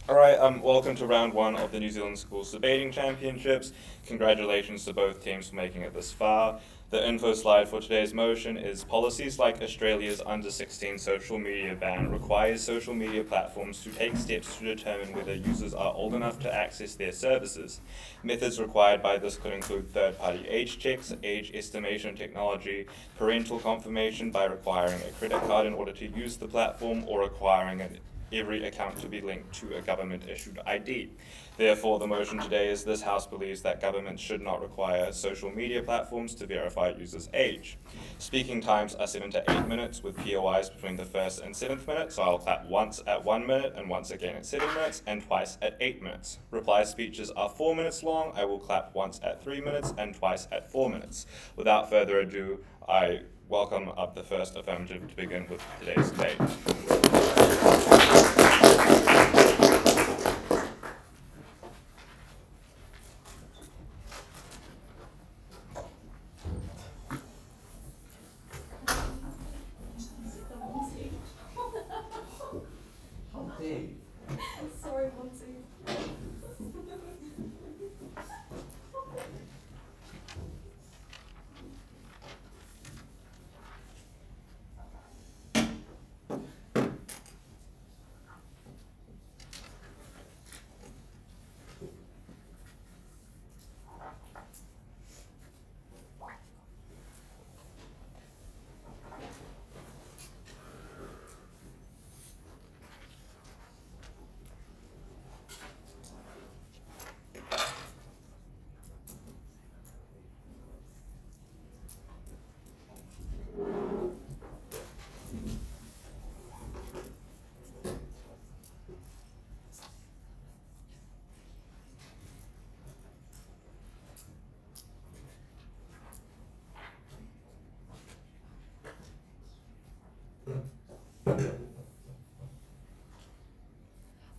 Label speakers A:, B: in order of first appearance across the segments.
A: Alright, welcome to round one of the New Zealand Schools Debating Championships. Congratulations to both teams for making it this far. The info slide for today's motion is policies like Australia's under 16 social media ban requires social media platforms to take steps to determine whether users are old enough to access their services. Methods required by this could include third-party age checks, age estimation technology, parental confirmation by requiring a credit card in order to use the platform, or requiring every account to be linked to a government-issued ID. Therefore, the motion today is this House believes that governments should not require social media platforms to verify users' age. Speaking times are 7 to 8 minutes with POIs between the 1st and 7th minute, so I'll clap once at 1 minute and once again at 7 minutes and twice at 8 minutes. Reply speeches are 4 minutes long. I will clap once at 3 minutes and twice at 4 minutes. Without further ado, I welcome up the first affirmative to begin with today's debate.
B: Sorry, Monty.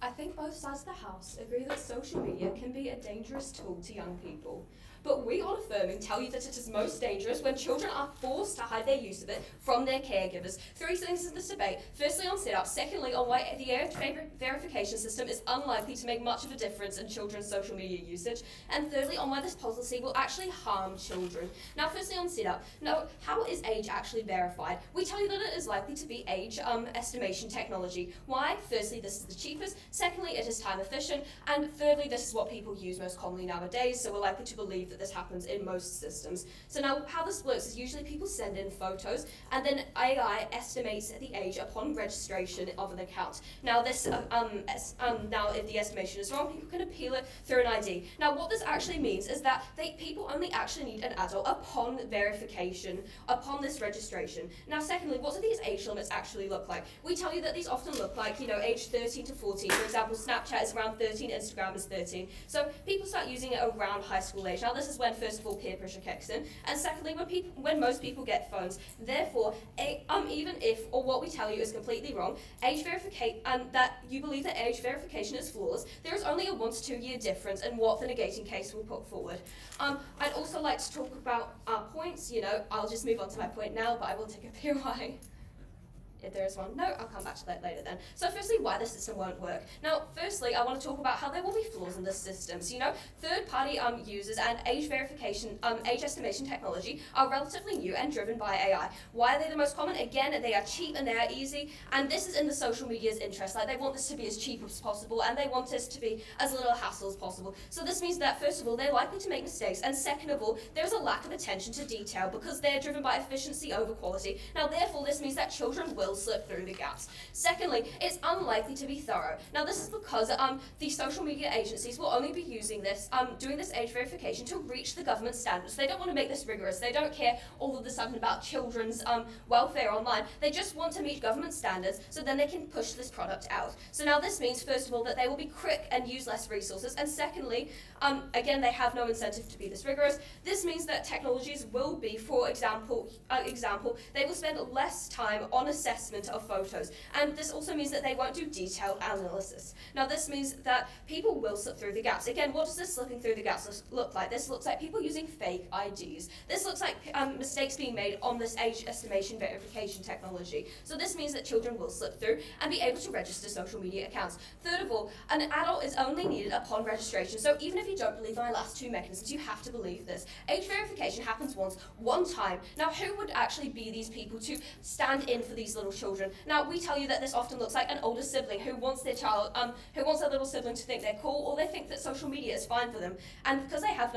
B: I think both sides of the House agree that social media can be a dangerous tool to young people. But we on Affirming tell you that it is most dangerous when children are forced to hide their use of it from their caregivers. Three things in this debate. Firstly, on setup. Secondly, on why the age verification system is unlikely to make much of a difference in children's social media usage. And thirdly, on why this policy will actually harm children. Now, firstly, on setup. Now, how is age actually verified? We tell you that it is likely to be age estimation technology. Why? Firstly, this is the cheapest. Secondly, it is time efficient. And thirdly, this is what people use most commonly nowadays, so we're likely to believe that this happens in most systems. So now, how this works is usually people send in photos, and then AI estimates the age upon registration of an account. Now, this now if the estimation is wrong, people can appeal it through an ID. Now, what this actually means is that people only actually need an adult upon verification, upon this registration. Now, secondly, what do these age limits actually look like? We tell you that these often look like, age 13 to 14. For example, Snapchat is around 13, Instagram is 13. So people start using it around high school age. Now, this is when, first of all, peer pressure kicks in, and secondly, when most people get phones. Therefore, even if, or what we tell you is completely wrong, age verification, and that you believe that age verification is flawless, there is only a 1 to 2 year difference in what the negating case will put forward. I'd also like to talk about points. I'll just move on to my point now, but I will take a POI. If there is one. No, I'll come back to that later then. So firstly, why the system won't work. Now, firstly, I want to talk about how there will be flaws in this system. So, third-party users and age verification, age estimation technology are relatively new and driven by AI. Why are they the most common? Again, they are cheap and they are easy, and this is in the social media's interest. Like, they want this to be as cheap as possible, and they want this to be as little hassle as possible. So this means that, first of all, they're likely to make mistakes, and second of all, there's a lack of attention to detail because they're driven by efficiency over quality. Now, therefore, this means that children will slip through the gaps. Secondly, it's unlikely to be thorough. Now, this is because the social media agencies will only be using this, doing this age verification to reach the government standards. They don't want to make this rigorous. They don't care all of a sudden about children's welfare online. They just want to meet government standards so then they can push this product out. So now this means, first of all, that they will be quick and use less resources. And secondly, again, they have no incentive to be this rigorous. This means that technologies will be, for example, they will spend less time on assessing assessment of photos. And this also means that they won't do detailed analysis. Now this means that people will slip through the gaps. Again, what does this slipping through the gaps look like? This looks like people using fake IDs. This looks like mistakes being made on this age estimation verification technology. So this means that children will slip through and be able to register social media accounts. Third of all, an adult is only needed upon registration. So even if you don't believe my last two mechanisms, you have to believe this. Age verification happens once, one time. Now who would actually be these people to stand in for these little children? Now we tell you that this often looks like an older sibling who wants their child, who wants their little sibling to think they're cool, or they think that social media is fine for them, and because they have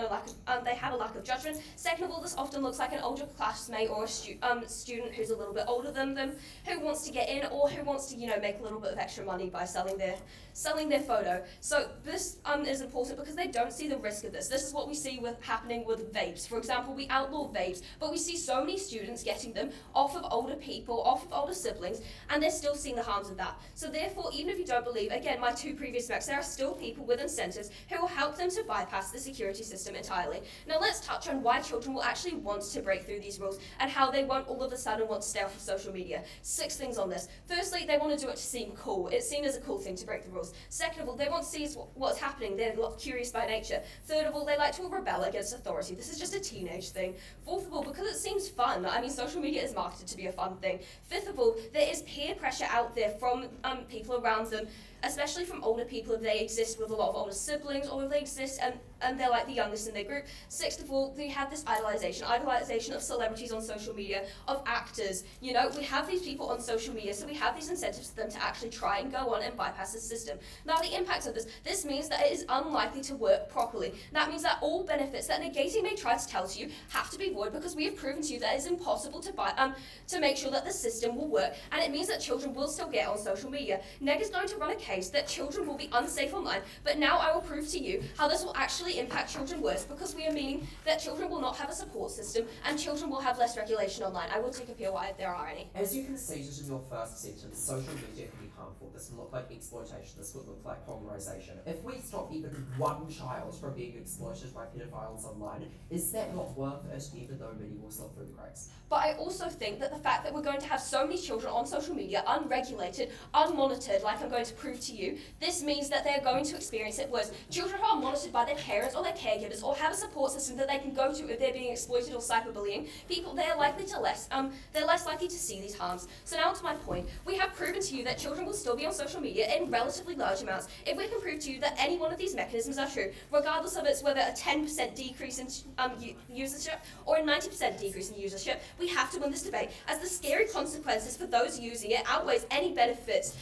B: they have a lack of judgment. Second of all, this often looks like an older classmate or a student who's a little bit older than them, who wants to get in, or who wants to make a little bit of extra money by selling their photo. So this is important because they don't see the risk of this. This is what we see happening with vapes. For example, we outlaw vapes, but we see so many students getting them off of older people, off of older siblings, and they're still seeing the harms of that. So therefore, even if you don't believe, again, my two previous specs, there are still people with incentives who will help them to bypass the security system entirely. Now let's touch on why children will actually want to break through these rules and how they won't all of a sudden want to stay off of social media. 6 things on this. Firstly, they want to do it to seem cool. It's seen as a cool thing to break the rules. Second of all, they want to see what's happening. They're curious by nature. Third of all, they like to rebel against authority. This is just a teenage thing. Fourth of all, because it seems fun. I mean, social media is marketed to be a fun thing. Fifth of all, there is peer pressure out there from people around them, especially from older people if they exist with a lot of older siblings, or if they exist and they're like the youngest in their group. Sixth of all, they have this idolization of celebrities on social media, of actors. We have these people on social media, so we have these incentives for them to actually try and go on and bypass the system. Now the impact of this means that it is unlikely to work properly. That means that all benefits that negating may try to tell to you have to be void, because we have proven to you that it is impossible to make sure that the system will work, and it means that children will still get on social media. Neg is going to run a case that children will be unsafe online, but now I will prove to you how this will actually impact children worse, because we are meaning that children will not have a support system and children will have less regulation online. I will take a POI if there are any.
C: As you conceded in your first sentence, social media can be harmful. This can look like exploitation, this could look like polarisation. If we stop even one child from being exploited by pedophiles online, is that not worth it, even though many will slip through the cracks?
B: But I also think that the fact that we're going to have so many children on social media, unregulated, unmonitored, like I'm going to prove to you, this means that they're going to experience it worse. Children who are monitored by their parents or their caregivers, or have a support system that they can go to if they're being exploited or cyberbullying, they're less likely to see these harms. So now to my point, we have proven to you that children will still be on social media in relatively large amounts. If we can prove to you that any one of these mechanisms are true, regardless of it's whether a 10% decrease in usership or a 90% decrease in usership, we have to win this debate, as the scary consequences for those using it outweighs any benefits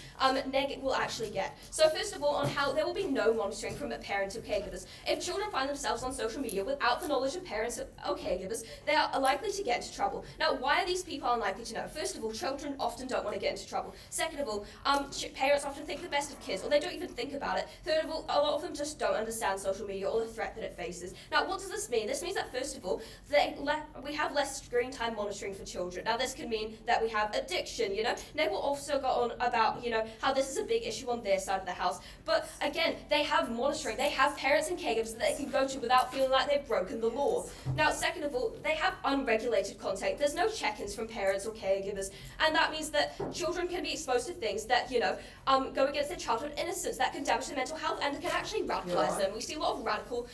B: Neg will actually get. So first of all, on how there will be no monitoring from parents or caregivers. If children find themselves on social media without the knowledge of parents or caregivers, they are likely to get into trouble. Now, why are these people unlikely to know? First of all, children often don't want to get into trouble. Second of all, parents often think the best of kids, or they don't even think about it. Third of all, a lot of them just don't understand social media or the threat that it faces. Now, what does this mean? This means that first of all, we have less screen time monitoring for children. Now, this could mean that we have addiction. Neg will also go on about how this is a big issue on their side of the house. But again, they have monitoring. They have parents and caregivers that they can go to without feeling like they've broken the law. Now, second of all, they have unregulated content. There's no check-ins from parents or caregivers, and that means that children can be exposed to things that go against their childhood innocence, that can damage their mental health and can actually radicalize them. We see a lot of radical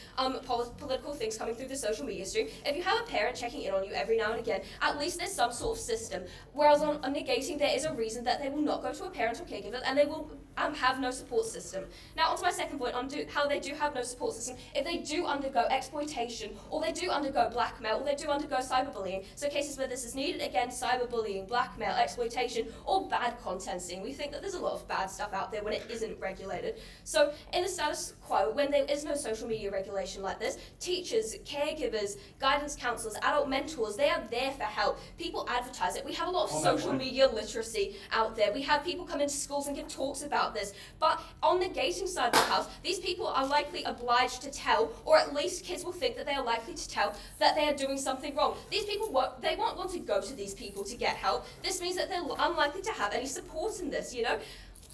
B: political things coming through the social media stream. If you have a parent checking in on you every now and again, at least there's some sort of system. Whereas on negating, there is a reason that they will not go to a parent or caregiver, and they will have no support system. Now, onto my second point on how they do have no support system. If they do undergo exploitation, or they do undergo blackmail, or they do undergo cyberbullying, so cases where this is needed, again, cyberbullying, blackmail, exploitation, or bad contenting. We think that there's a lot of bad stuff out there when it isn't regulated. So in the status quo, when there is no social media regulation like this, teachers, caregivers, guidance counselors, adult mentors, they are there for help. People advertise it. We have a lot of social media literacy out there. We have people come into schools and give talks about this. But on the gating side of the house, these people are likely obliged to tell, or at least kids will think that they are likely to tell, that they are doing something wrong. These people won't want to go to these people to get help. This means that they're unlikely to have any support in this,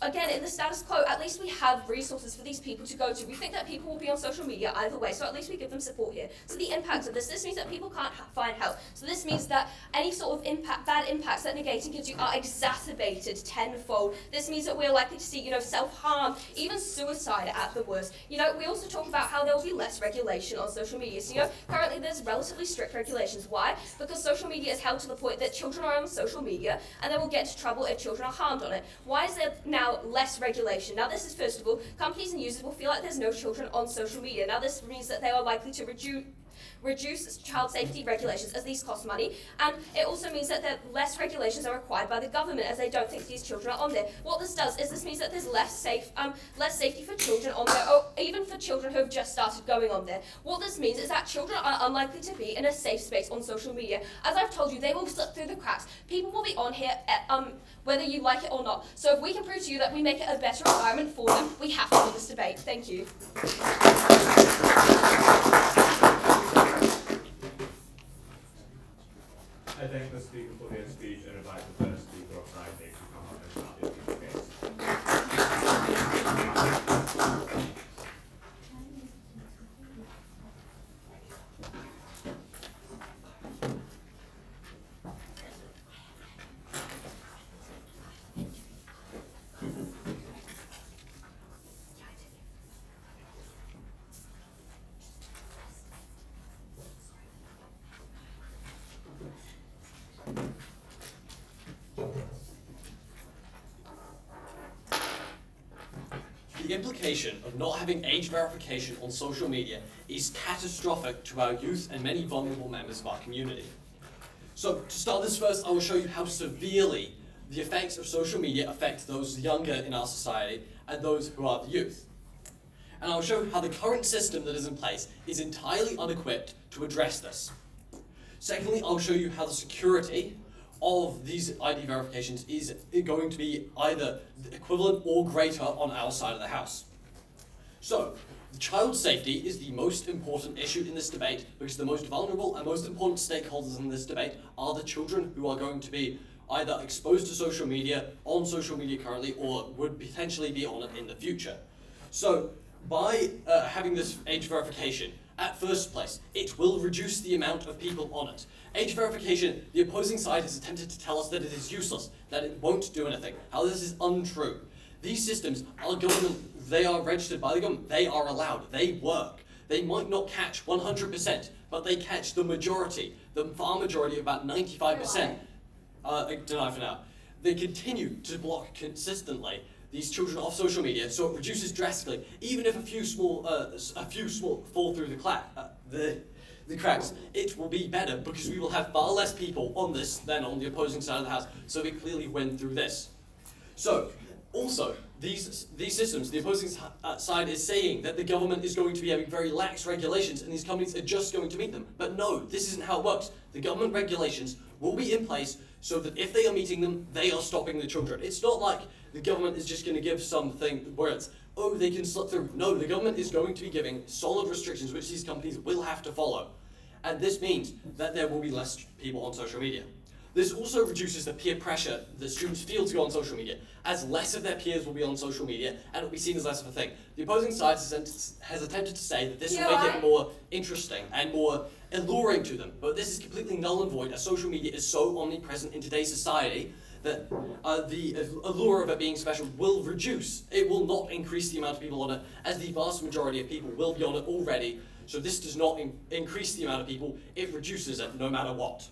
B: again, in the status quo, at least we have resources for these people to go to. We think that people will be on social media either way, so at least we give them support here. So the impact of this means that people can't find help. So this means that any sort of bad impacts that negating gives you are exacerbated tenfold. This means that we're likely to see, self-harm, even suicide at the worst. We also talk about how there will be less regulation on social media. So, currently there's relatively strict regulations. Why? Because social media is held to the point that children are on social media and they will get into trouble if children are harmed on it. Why is there now less regulation? Now this is, first of all, companies and users will feel like there's no children on social media. Now this means that they are likely to reduce child safety regulations as these cost money, and it also means that less regulations are required by the government as they don't think these children are on there. What this does is this means that there's less safety for children on there, or even for children who have just started going on there. What this means is that children are unlikely to be in a safe space on social media. As I've told you, they will slip through the cracks. People will be on here whether you like it or not. So if we can prove to you that we make it a better environment for them, we have to win this debate. Thank you.
A: I thank the speaker for their speech and invite the first speaker of side next to come up and start their case.
D: The implication of not having age verification on social media is catastrophic to our youth and many vulnerable members of our community. So to start this first, I will show you how severely the effects of social media affect those younger in our society and those who are the youth. And I'll show how the current system that is in place is entirely unequipped to address this. Secondly, I'll show you how the security of these ID verifications is going to be either equivalent or greater on our side of the house. So, child safety is the most important issue in this debate because the most vulnerable and most important stakeholders in this debate are the children who are going to be either exposed to social media, on social media currently, or would potentially be on it in the future. So, by having this age verification, at first place, it will reduce the amount of people on it. Age verification, the opposing side has attempted to tell us that it is useless, that it won't do anything. How this is untrue. These systems are government, they are registered by the government, they are allowed, they work. They might not catch 100%, but they catch the majority, the far majority, about 95%. Deny for now. They continue to block consistently these children off social media, so it reduces drastically. Even if a few small fall through the cracks, it will be better because we will have far less people on this than on the opposing side of the house. So we clearly win through this. So also these systems, the opposing side is saying that the government is going to be having very lax regulations and these companies are just going to meet them. But no, this isn't how it works. The government regulations will be in place so that if they are meeting them, they are stopping the children. It's not like the government is just going to give something where it's, oh, they can slip through. No, the government is going to be giving solid restrictions which these companies will have to follow. And this means that there will be less people on social media. This also reduces the peer pressure that students feel to go on social media, as less of their peers will be on social media and it will be seen as less of a thing. The opposing side has attempted to say that this will make it more interesting and more alluring to them, but this is completely null and void as social media is so omnipresent in today's society that the allure of it being special will reduce. It will not increase the amount of people on it, as the vast majority of people will be on it already, so this does not increase the amount of people, it reduces it no matter what.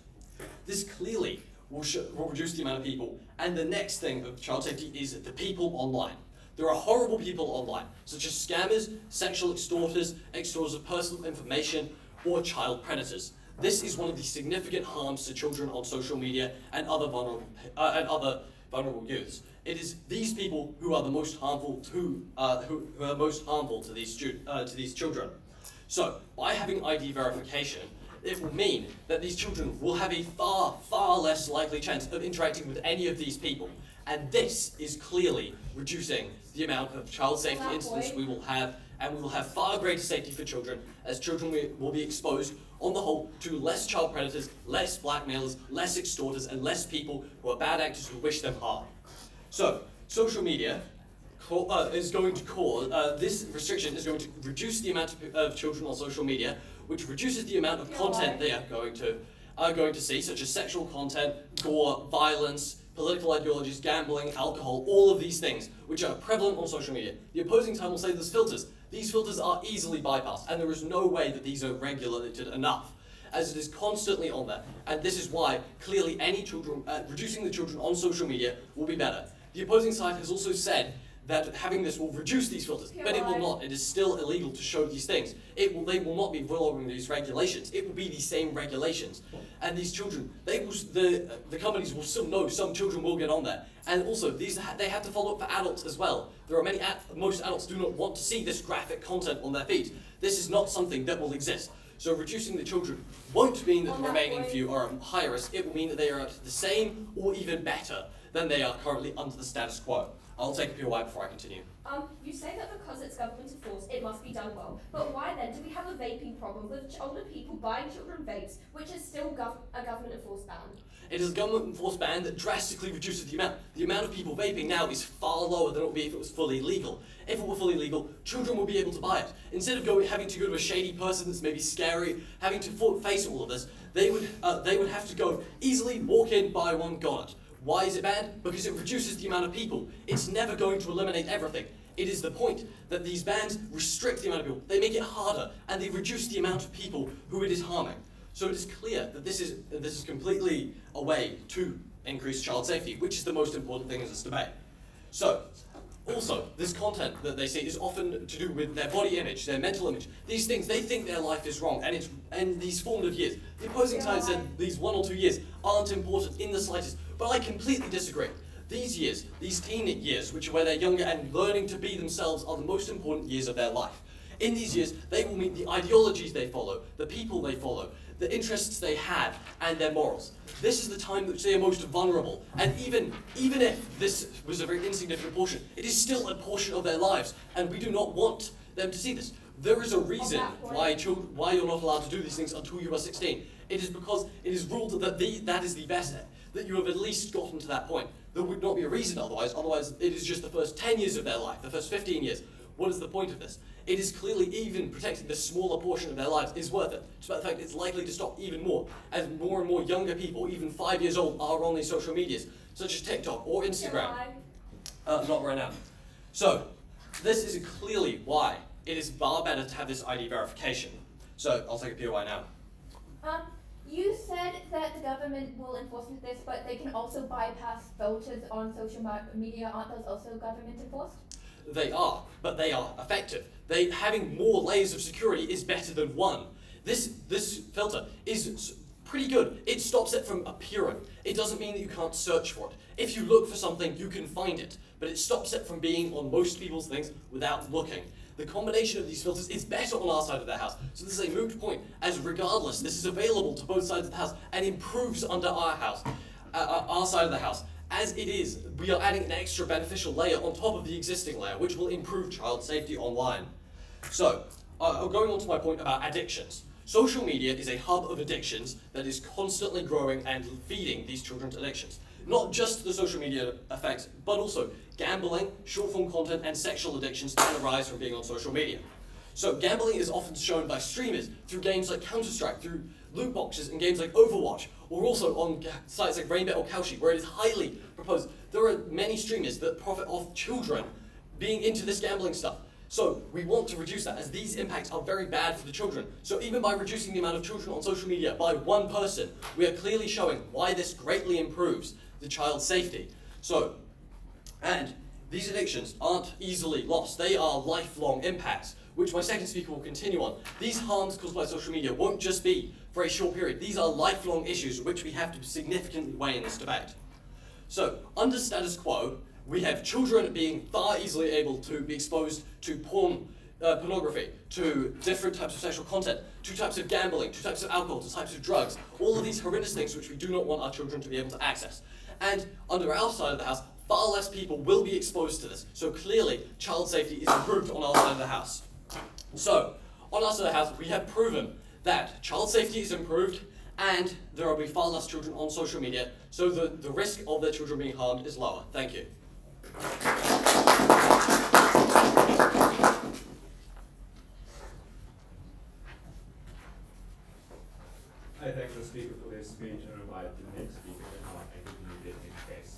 D: This clearly will reduce the amount of people, and the next thing of child safety is the people online. There are horrible people online, such as scammers, sexual extorters of personal information, or child predators. This is one of the significant harms to children on social media and other vulnerable youths. It is these people who are the most harmful to these children. So, by having ID verification, it will mean that these children will have a far less likely chance of interacting with any of these people. And this is clearly reducing the amount of child safety incidents we will have, and we will have far greater safety for children, as children will be exposed, on the whole, to less child predators, less blackmailers, less extorters, and less people who are bad actors who wish them harm. So, social media this restriction is going to reduce the amount of children on social media, which reduces the amount of content they are going to see, such as sexual content, gore, violence, political ideologies, gambling, alcohol, all of these things, which are prevalent on social media. The opposing side will say there's filters. These filters are easily bypassed, and there is no way that these are regulated enough, as it is constantly on there. And this is why, clearly, reducing the children on social media will be better. The opposing side has also said that having this will reduce these filters, but it will not. It is still illegal to show these things. They will not be following these regulations. It will be the same regulations. And these children, the companies will still know some children will get on there. And also, they have to follow up for adults as well. There are most adults do not want to see this graphic content on their feed. This is not something that will exist. So reducing the children won't mean that the remaining few are high risk. It will mean that they are at the same or even better than they are currently under the status quo. I'll take a POI before I continue.
B: You say that because it's government enforced, it must be done well. But why then do we have a vaping problem with older people buying children vapes, which is still a government enforced ban?
D: It is a government enforced ban that drastically reduces the amount. The amount of people vaping now is far lower than it would be if it was fully legal. If it were fully legal, children would be able to buy it. Instead of having to go to a shady person that's maybe scary, having to face all of this, they would have to go easily walk in, buy one, got it. Why is it banned? Because it reduces the amount of people. It's never going to eliminate everything. It is the point that these bans restrict the amount of people. They make it harder, and they reduce the amount of people who it is harming. So it is clear that this is completely a way to increase child safety, which is the most important thing in this debate. So, also, this content that they see is often to do with their body image, their mental image. These things, they think their life is wrong, and these formative years. The opposing side said these 1 or 2 years aren't important in the slightest, but I completely disagree. These years, these teen years, which are where they're younger and learning to be themselves, are the most important years of their life. In these years, they will meet the ideologies they follow, the people they follow, the interests they have, and their morals. This is the time which they are most vulnerable, and even if this was a very insignificant portion, it is still a portion of their lives, and we do not want them to see this. There is a reason why you're not allowed to do these things until you are 16. It is because it is ruled that that is the best, that you have at least gotten to that point. There would not be a reason otherwise it is just the first 10 years of their life, the first 15 years. What is the point of this? It is clearly even protecting the smaller portion of their lives is worth it, despite the fact it's likely to stop even more, as more and more younger people, even 5 years old, are on these social medias, such as TikTok or Instagram. Not right now. So, this is clearly why it is far better to have this ID verification. So, I'll take a POI now.
E: You said that the government will enforce this, but they can also bypass filters on social media. Aren't those also government enforced?
D: They are, but they are effective. Having more layers of security is better than one. This filter is pretty good. It stops it from appearing. It doesn't mean that you can't search for it. If you look for something, you can find it, but it stops it from being on most people's things without looking. The combination of these filters is better on our side of the house. So this is a moot point, as regardless, this is available to both sides of the house and improves under our side of the house. As it is, we are adding an extra beneficial layer on top of the existing layer, which will improve child safety online. So, going on to my point about addictions. Social media is a hub of addictions that is constantly growing and feeding these children's addictions. Not just the social media effects, but also gambling, short-form content, and sexual addictions that arise from being on social media. So gambling is often shown by streamers through games like Counter-Strike, through loot boxes and games like Overwatch, or also on sites like Rainbet or Kalshi, where it is highly proposed. There are many streamers that profit off children being into this gambling stuff. So we want to reduce that, as these impacts are very bad for the children. So even by reducing the amount of children on social media by one person, we are clearly showing why this greatly improves the child's safety. And these addictions aren't easily lost. They are lifelong impacts, which my second speaker will continue on. These harms caused by social media won't just be for a short period. These are lifelong issues which we have to significantly weigh in this debate. So, under status quo, we have children being far easily able to be exposed to pornography, to different types of sexual content, to types of gambling, to types of alcohol, to types of drugs, all of these horrendous things which we do not want our children to be able to access. And under our side of the house, far less people will be exposed to this. So clearly, child safety is improved on our side of the house. So, on our side of the house, we have proven that child safety is improved and there will be far less children on social media, so the risk of their children being harmed is lower. Thank you.
F: this speech and invite the next speaker to come up and continue their case.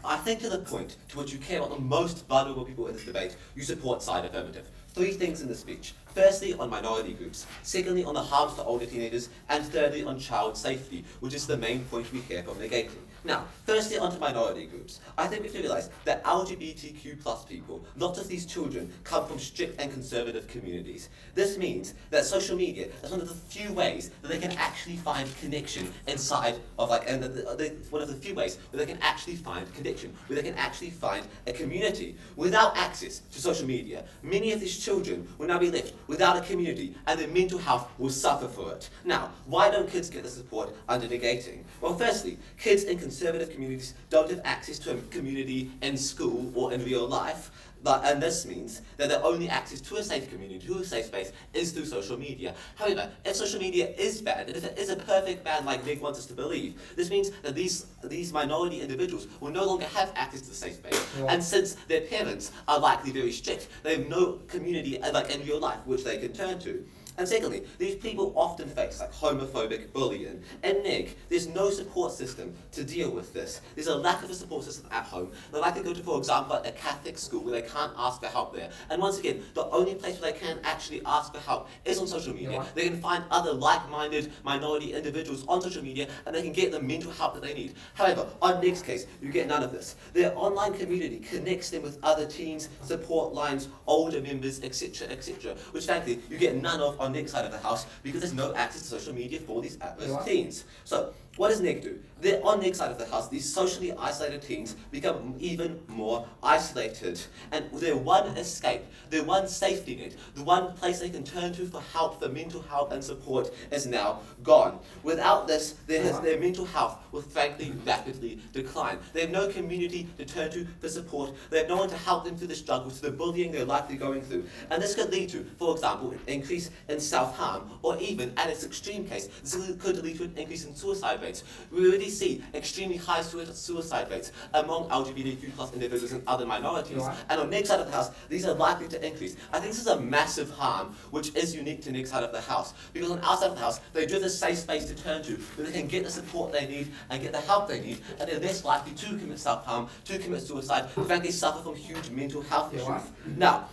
G: I think to the point to which you care about the most vulnerable people in this debate, you support side affirmative. 3 things in the speech. Firstly, on minority groups. Secondly, on the harms to older teenagers. And thirdly, on child safety, which is the main point we hear from negating. Now, firstly, onto minority groups. I think we have to realise that LGBTQ plus people, not just these children, come from strict and conservative communities. This means that social media is one of the few ways that they can actually find connection inside of one of the few ways where they can actually find connection, where they can actually find a community. Without access to social media, many of these children will now be left without a community and their mental health will suffer for it. Now, why don't kids get the support under negating? Well, firstly, kids in conservative communities don't have access to a community in school or in real life. And this means that their only access to a safe community, to a safe space, is through social media. However, if social media is bad, and if it is a perfect ban like Nick wants us to believe, this means that these minority individuals will no longer have access to the safe space. Yeah. And since their parents are likely very strict, they have no community in real life which they can turn to. And secondly, these people often face homophobic bullying. In NEG, there's no support system to deal with this. There's a lack of a support system at home. They like to go to, for example, a Catholic school where they can't ask for help there. And once again, the only place where they can actually ask for help is on social media. Yeah. They can find other like-minded minority individuals on social media and they can get the mental help that they need. However, on NEG's case, you get none of this. Their online community connects them with other teens, support lines, older members, etc., etc., which frankly, you get none of on NEG's side of the house because there's no access to social media for these at-risk teens. So, what does NEG do? On NEG's side of the house, these socially isolated teens become even more isolated. And their one escape, their one safety net, the one place they can turn to for help, for mental health and support is now gone. Without this, their mental health will frankly rapidly decline. They have no community to turn to for support. They have no one to help them through the struggles, through the bullying they're likely going through. And this could lead to, for example, an increase in self-harm, or even, at its extreme case, this could lead to an increase in suicide rates. We already see extremely high suicide rates among LGBTQ plus individuals and other minorities. And on NEG's side of the house, these are likely to increase. I think this is a massive harm, which is unique to NEG's side of the house. Because on our side of the house, they do have a safe space to turn to, where they can get the support they need and get the help they need, and they're less likely to commit self-harm, to commit suicide, and frankly suffer from huge mental health issues. Now,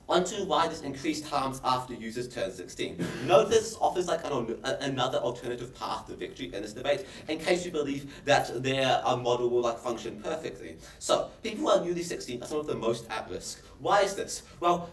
G: Onto why this increased harms after users turn 16. Note this offers like another alternative path to victory in this debate, in case you believe that their model will like function perfectly. So, people who are newly 16 are some of the most at risk. Why is this? Well,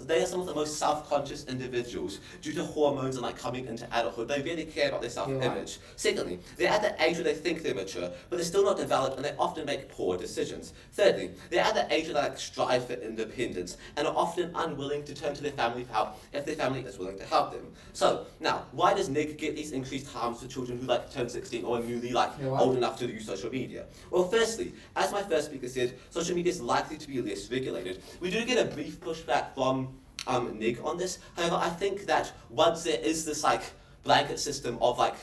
G: they are some of the most self-conscious individuals due to hormones and like coming into adulthood. They really care about their self-image. Secondly, they're at the age where they think they're mature, but they're still not developed and they often make poor decisions. Thirdly, they're at the age where they like strive for independence and are often unwilling to turn to their family for help if their family is willing to help them. So, now, why does NIG get these increased harms to children who like turn 16 or are newly like old enough to use social media? Well, firstly, as my first speaker said, social media is likely to be less regulated. We do get a brief pushback from NIG on this. However, I think that once there is this like blanket system of like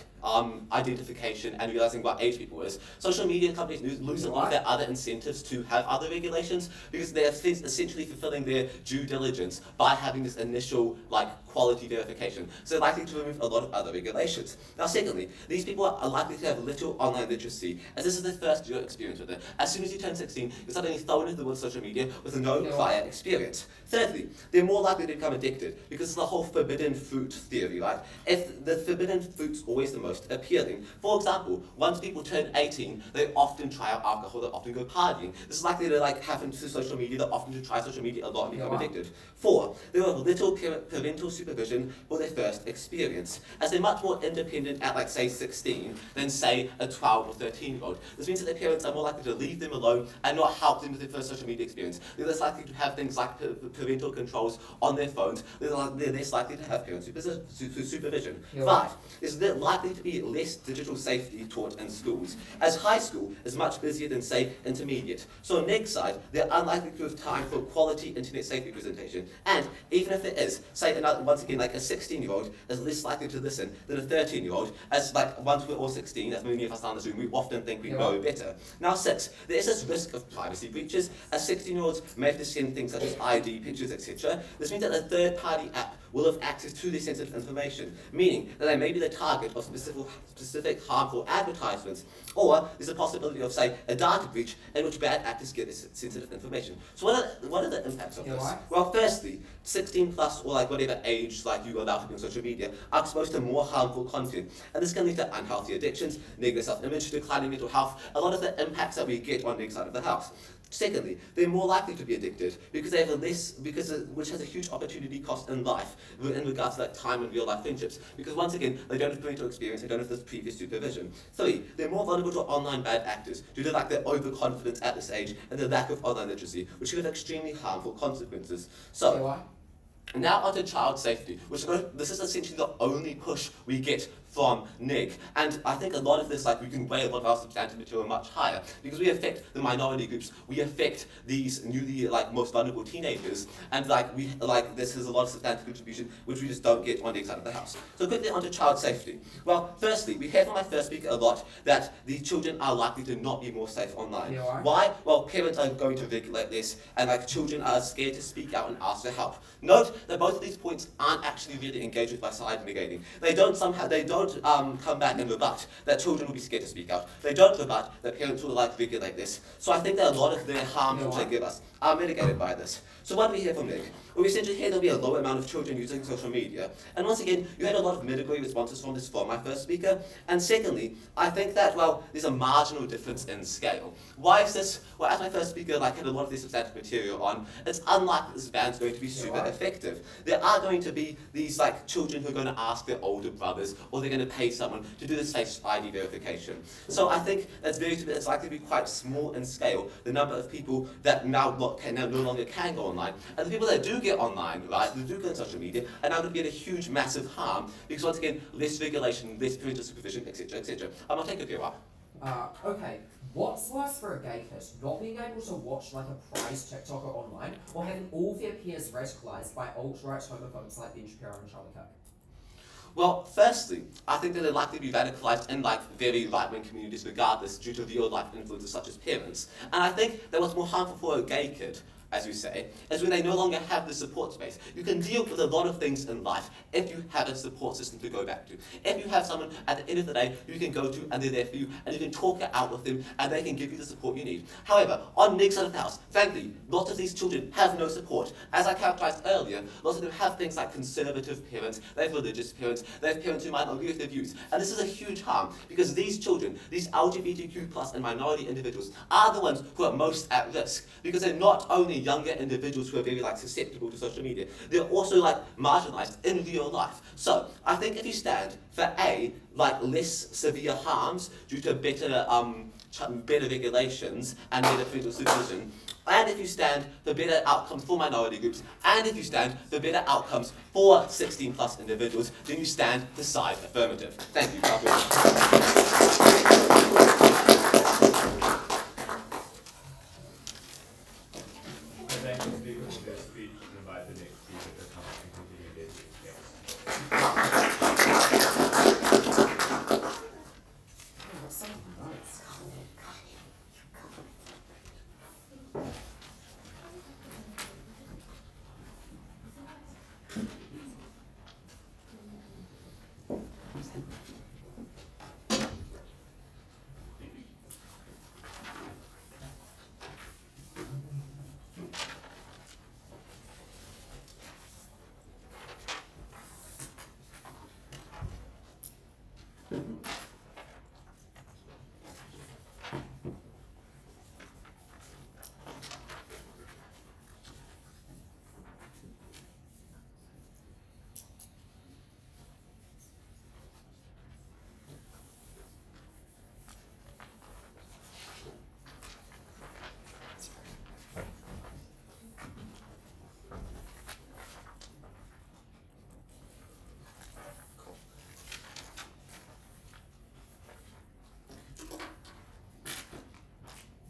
G: identification and realizing what age people is, social media companies lose a lot of their other incentives to have other regulations because they're essentially fulfilling their due diligence by having this initial like quality verification. So they're likely to remove a lot of other regulations. Now secondly, these people are likely to have little online literacy as this is their first real experience with it. As soon as you turn 16, you're suddenly thrown into the world of social media with no prior experience. Thirdly, they're more likely to become addicted because it's the whole forbidden fruit theory, right? If the forbidden fruit's always the most appealing. For example, once people turn 18, they often try out alcohol, they often go partying. This is likely to like happen to social media, they often to try social media a lot and become addicted. 4, they have little parental supervision for their first experience, as they're much more independent at like say 16 than say a 12 or 13-year-old. This means that their parents are more likely to leave them alone and not help them with their first social media experience. They're less likely to have things like parental controls on their phones. They're less likely to have parent supervision. 5, there's likely to be less digital safety taught in schools, as high school is much busier than say intermediate. So on NIG's side, they're unlikely to have time for quality internet safety presentation. And even if there is, say once again like a 16-year-old is less likely to listen than a 13-year-old, as like once we're all 16, as many of us are in this room, we often think we know better. Now 6, there is this risk of privacy breaches, as 16-year-olds may have to send things such as ID, pictures, etc. This means that a third-party app will have access to this sensitive information, meaning that they may be the target of specific harmful advertisements, or there's a possibility of, say, a data breach in which bad actors get this sensitive information. So what are the impacts of this? Well, firstly, 16 plus or like whatever age like you are allowed to be on social media are exposed to more harmful content, and this can lead to unhealthy addictions, negative self-image, declining mental health, a lot of the impacts that we get on the side of the house. Secondly, they're more likely to be addicted because they have which has a huge opportunity cost in life in regards to like time and real life friendships. Because once again, they don't have parental experience, they don't have this previous supervision. 3, they're more vulnerable to online bad actors due to like their overconfidence at this age and the lack of online literacy, which can have extremely harmful consequences. So, now onto child safety, this is essentially the only push we get from NIG. And I think a lot of this, like we can weigh a lot of our substantive material much higher because we affect the minority groups, we affect these newly like most vulnerable teenagers, and this is a lot of substantive contribution which we just don't get on the side of the house. So quickly onto child safety. Well, firstly, we hear from my first speaker a lot that these children are likely to not be more safe online. Why? Well, parents are going to regulate this, and like children are scared to speak out and ask for help. Note that both of these points aren't actually really engaged with by side negating. They don't come back and rebut that children will be scared to speak out. They don't rebut that parents will like regulate this. So I think that a lot of their harms which they give us are mitigated by this. So what do we hear from NIG? Well, we essentially hear there'll be a low amount of children using social media. And once again, you had a lot of mitigatory responses from this from my first speaker. And secondly, I think that, well, there's a marginal difference in scale. Why is this? Well, as my first speaker had a lot of this substantive material on, it's unlikely this ban's going to be super effective. There are going to be these like children who are going to ask their older brothers, or they're going to pay someone to do this face ID verification. So I think it's likely to be quite small in scale, the number of people that now no longer can go online. And the people that do get online, right, that do get on social media, are now going to get a huge, massive harm, because once again, less regulation, less parental supervision, etc., etc. I'll take it for a while.
C: Okay, what's worse for a gay kid? Not being able to watch like a prize TikToker online, or having all their peers radicalised by alt-right homophobes like Ben Shapiro and Charlie Kirk?
G: Well, firstly, I think that they're likely to be radicalised in like very right-wing communities regardless due to real-life influences such as parents. And I think that what's more harmful for a gay kid as you say, is when they no longer have the support space. You can deal with a lot of things in life if you have a support system to go back to. If you have someone at the end of the day you can go to and they're there for you and you can talk it out with them and they can give you the support you need. However, on Nick's side of the house, frankly, lots of these children have no support. As I characterized earlier, lots of them have things like conservative parents, they have religious parents, they have parents who might not agree with their views. And this is a huge harm because these children, these LGBTQ+ and minority individuals, are the ones who are most at risk because they're not only younger individuals who are very susceptible to social media, they're also marginalized in real life. So I think if you stand for less severe harms due to better regulations and better federal supervision, and if you stand for better outcomes for minority groups, and if you stand for better outcomes for 16+ individuals, then you stand the side affirmative. Thank you,
F: Thank you, speaker, for this speech, and invite the next speaker to come and continue their speech.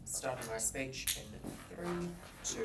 C: Starting my speech in 3, 2,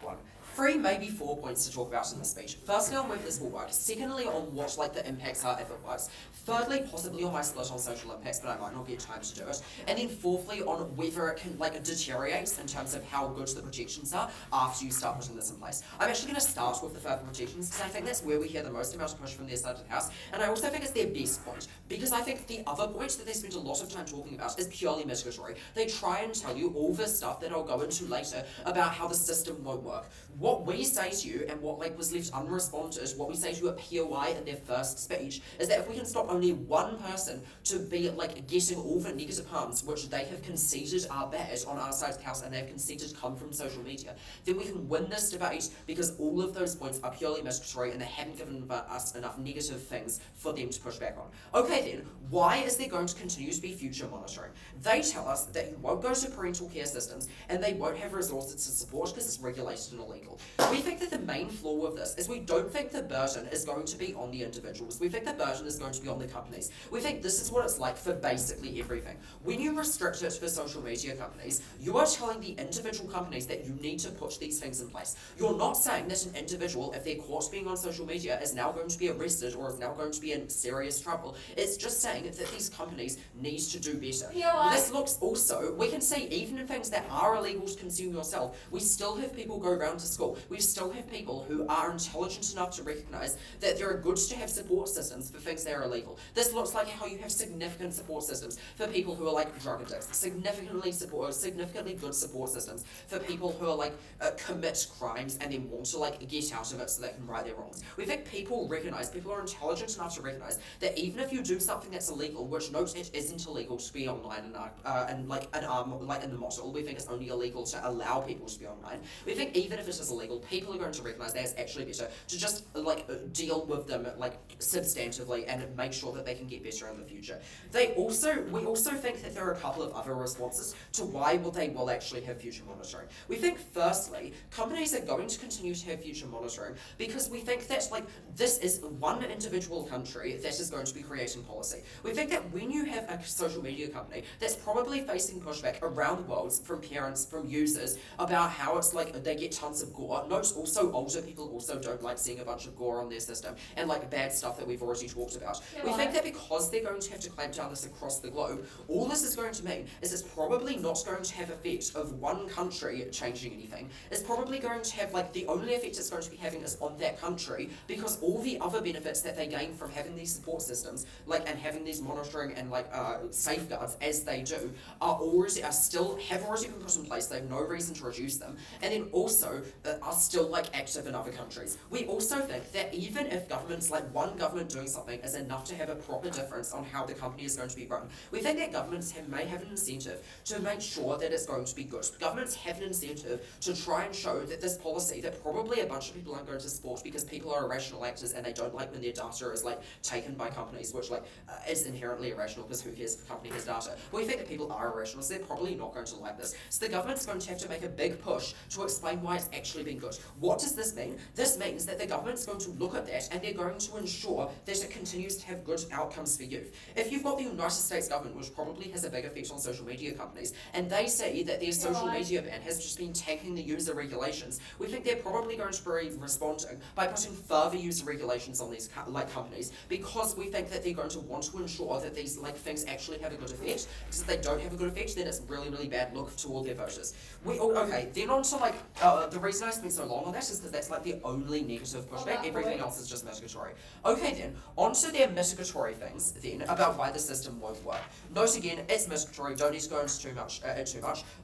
C: 1. 3, maybe 4 points to talk about in this speech. Firstly, on whether this will work. Secondly, on what the impacts are if it works. Thirdly, possibly on my split on social impacts, but I might not get time to do it. And then fourthly, on whether it can deteriorates in terms of how good the protections are after you start putting this in place. I'm actually going to start with the further protections because I think that's where we hear the most amount of push from their side of the house, and I also think it's their best point because I think the other point that they spend a lot of time talking about is purely mitigatory. They try and tell you all this stuff that I'll go into later about how the system won't work. What we say to you, and what was left unresponded, what we say to you at POI in their first speech, is that if we can stop only one person to be getting all the negative harms which they have conceded are bad on our side of the house and they've conceded come from social media, then we can win this debate because all of those points are purely mitigatory and they haven't given us enough negative things for them to push back on. Okay then, why is there going to continue to be future monitoring? They tell us that you won't go to parental care systems and they won't have resources to support because it's regulated and illegal. We think that the main flaw with this is we don't think the burden is going to be on the individuals. We think the burden is going to be on the companies. We think this is what it's like for basically everything. When you restrict it for social media companies, you are telling the individual companies that you need to put these things in place. You're not saying that an individual, if they're caught being on social media, is now going to be arrested or is now going to be in serious trouble. It's just saying that these companies need to do better. This looks also, we can see even in things that are illegal to consume yourself, we still have people go around to school. We still have people who are intelligent enough to recognise that there are good to have support systems for things that are illegal. This looks like how you have significant support systems for people who are drug addicts, significantly good support systems for people who are commit crimes and then want to get out of it so they can right their wrongs. We think people are intelligent enough to recognise that even if you do something that's illegal, which note it isn't illegal to be online in the model, we think it's only illegal to allow people to be online. We think even if it is illegal, people are going to recognise that it's actually better to just deal with them substantively and make sure that they can get better in the future. We also think that there are a couple of other responses to why they will actually have future monitoring. We think firstly, companies are going to continue to have future monitoring because we think that this is one individual country that is going to be creating policy. We think that when you have a social media company that's probably facing pushback around the world from parents, from users, about how it's they get tons of gore. Note also older people also don't like seeing a bunch of gore on their system and like bad stuff that we've already talked about.
B: Yeah,
C: We
B: why?
C: think that because they're going to have to clamp down this across the globe, all this is going to mean is it's probably not going to have effect of one country changing anything. It's probably going to have like the only effect it's going to be having is on that country, because all the other benefits that they gain from having these support systems, like and having these monitoring and like safeguards as they do, have already been put in place. They have no reason to reduce them, and then also are still like active in other countries. We also think that even if governments, like one government doing something is enough to have a proper difference on how the company is going to be run, we think that governments may have an incentive to make sure that it's going to be good. Governments have an incentive to try and show that this policy that probably a bunch of people aren't going to support because people are irrational actors and they don't like when their data is like taken by companies, which is inherently irrational because who cares if a company has data. We think that people are irrational, so they're probably not going to like this. So the government's going to have to make a big push to explain why it's actually been good. What does this mean? This means that the government's going to look at that and they're going to ensure that it continues to have good outcomes for youth. If you've got the United States government, which probably has a big effect on social media companies, and they say that their social media ban has just been tanking the user regulations, we think they're probably going to be responding by putting further user regulations on these companies, because we think that they're going to want to ensure that these things actually have a good effect, because if they don't have a good effect, then it's really, really bad look to all their voters. Then on to the reason I spent so long on that is because that's the only negative pushback. Everything else is just mitigatory. Okay then, on to their mitigatory things then, about why the system won't work. Note again, it's mitigatory, don't need to go into too much.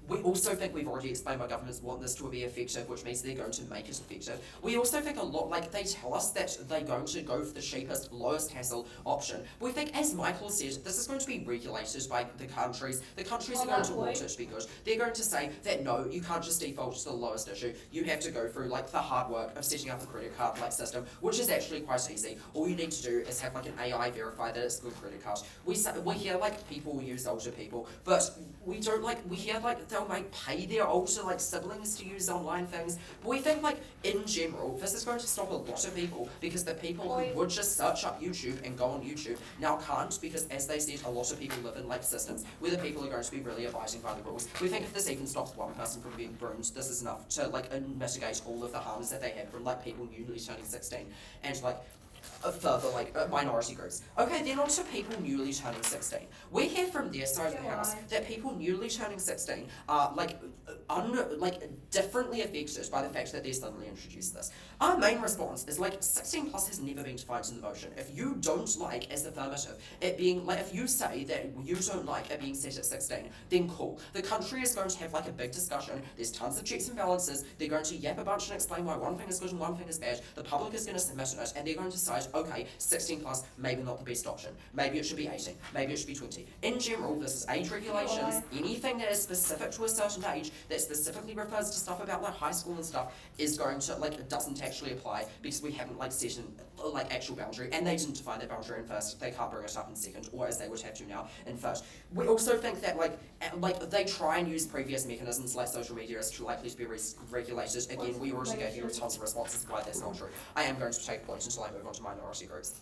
C: We also think we've already explained why governments want this to be effective, which means they're going to make it effective. We also think a lot, they tell us that they're going to go for the cheapest, lowest hassle option. We think, as Michael said, this is going to be regulated by the countries. The countries are going to want it to be good. They're going to say that no, you can't just default to the lowest issue. You have to go through the hard work of setting up a credit card system, which is actually quite easy. All you need to do is have an AI verify that it's a good credit card. We hear people use older people, but we don't we hear they'll pay their older siblings to use online things. But we think in general, this is going to stop a lot of people, because the people who would just search up YouTube and go on YouTube now can't, because as they said, a lot of people live in systems where the people are going to be really abiding by the rules. We think if this even stops one person from being burned, this is enough to mitigate all of the harms that they have from people newly turning 16 and further minority groups. Okay, then on to people newly turning 16. We hear from their side of the house that people newly turning 16 are differently affected by the fact that they suddenly introduced this. Our main response is 16 plus has never been defined in the motion. If you don't like as affirmative it being if you say that you don't like it being set at 16, then cool. The country is going to have a big discussion. There's tons of checks and balances. They're going to yap a bunch and explain why one thing is good and one thing is bad. The public is going to submit it, and they're going to decide, okay, 16 plus, maybe not the best option. Maybe it should be 18. Maybe it should be 20. In general, this is age regulations. Anything that is specific to a certain age, that specifically refers to stuff about high school and stuff, is going to, doesn't actually apply, because we haven't set an actual boundary, and they didn't define that boundary in first. They can't bring it up in second, or as they would have to now in first. We also think that they try and use previous mechanisms like social media as likely to be regulated. Again, we already gave you tons of responses why that's not true. I am going to take a point until I move on to minority groups.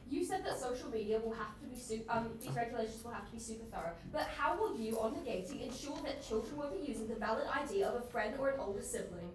B: You said that social media will have to be these regulations will have to be super thorough, but how will you, on negating, ensure that children will be using the valid ID of a friend or an older sibling?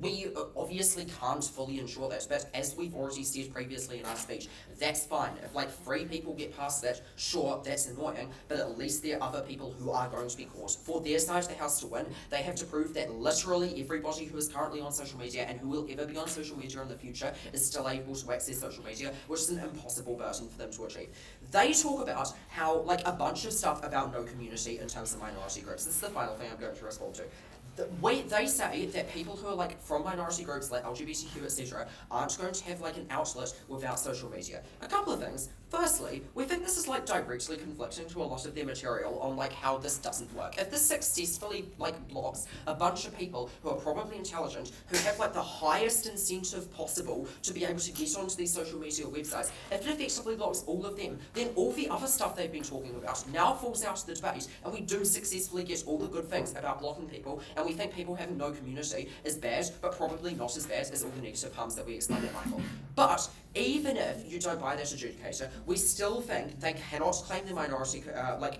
C: We obviously can't fully ensure that, but as we've already said previously in our speech, that's fine. If 3 people get past that, sure, that's annoying, but at least there are other people who are going to be caught. For their side of the house to win, they have to prove that literally everybody who is currently on social media and who will ever be on social media in the future is still able to access social media, which is an impossible burden for them to achieve. They talk about how, a bunch of stuff about no community in terms of minority groups. This is the final thing I'm going to respond to. They say that people who are from minority groups like LGBTQ, etc., aren't going to have an outlet without social media. A couple of things. Firstly, we think this is directly conflicting to a lot of their material on how this doesn't work. If this successfully blocks a bunch of people who are probably intelligent, who have the highest incentive possible to be able to get onto these social media websites, if it effectively blocks all of them, then all the other stuff they've been talking about now falls out of the debate, and we do successfully get all the good things about blocking people, and and we think people having no community is bad, but probably not as bad as all the negative harms that we explained at Michael. But even if you don't buy that adjudicator, we still think they cannot claim the minority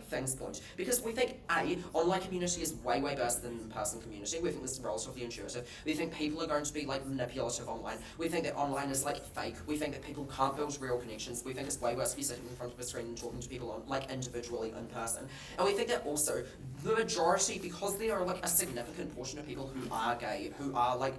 C: things point, because we think online community is way better than in-person community. We think this is relatively intuitive. We think people are going to be manipulative online. We think that online is fake. We think that people can't build real connections. We think it's way worse to be sitting in front of a screen and talking to people on individually in person. And we think that also the majority, because there are a significant portion of people who are gay, who are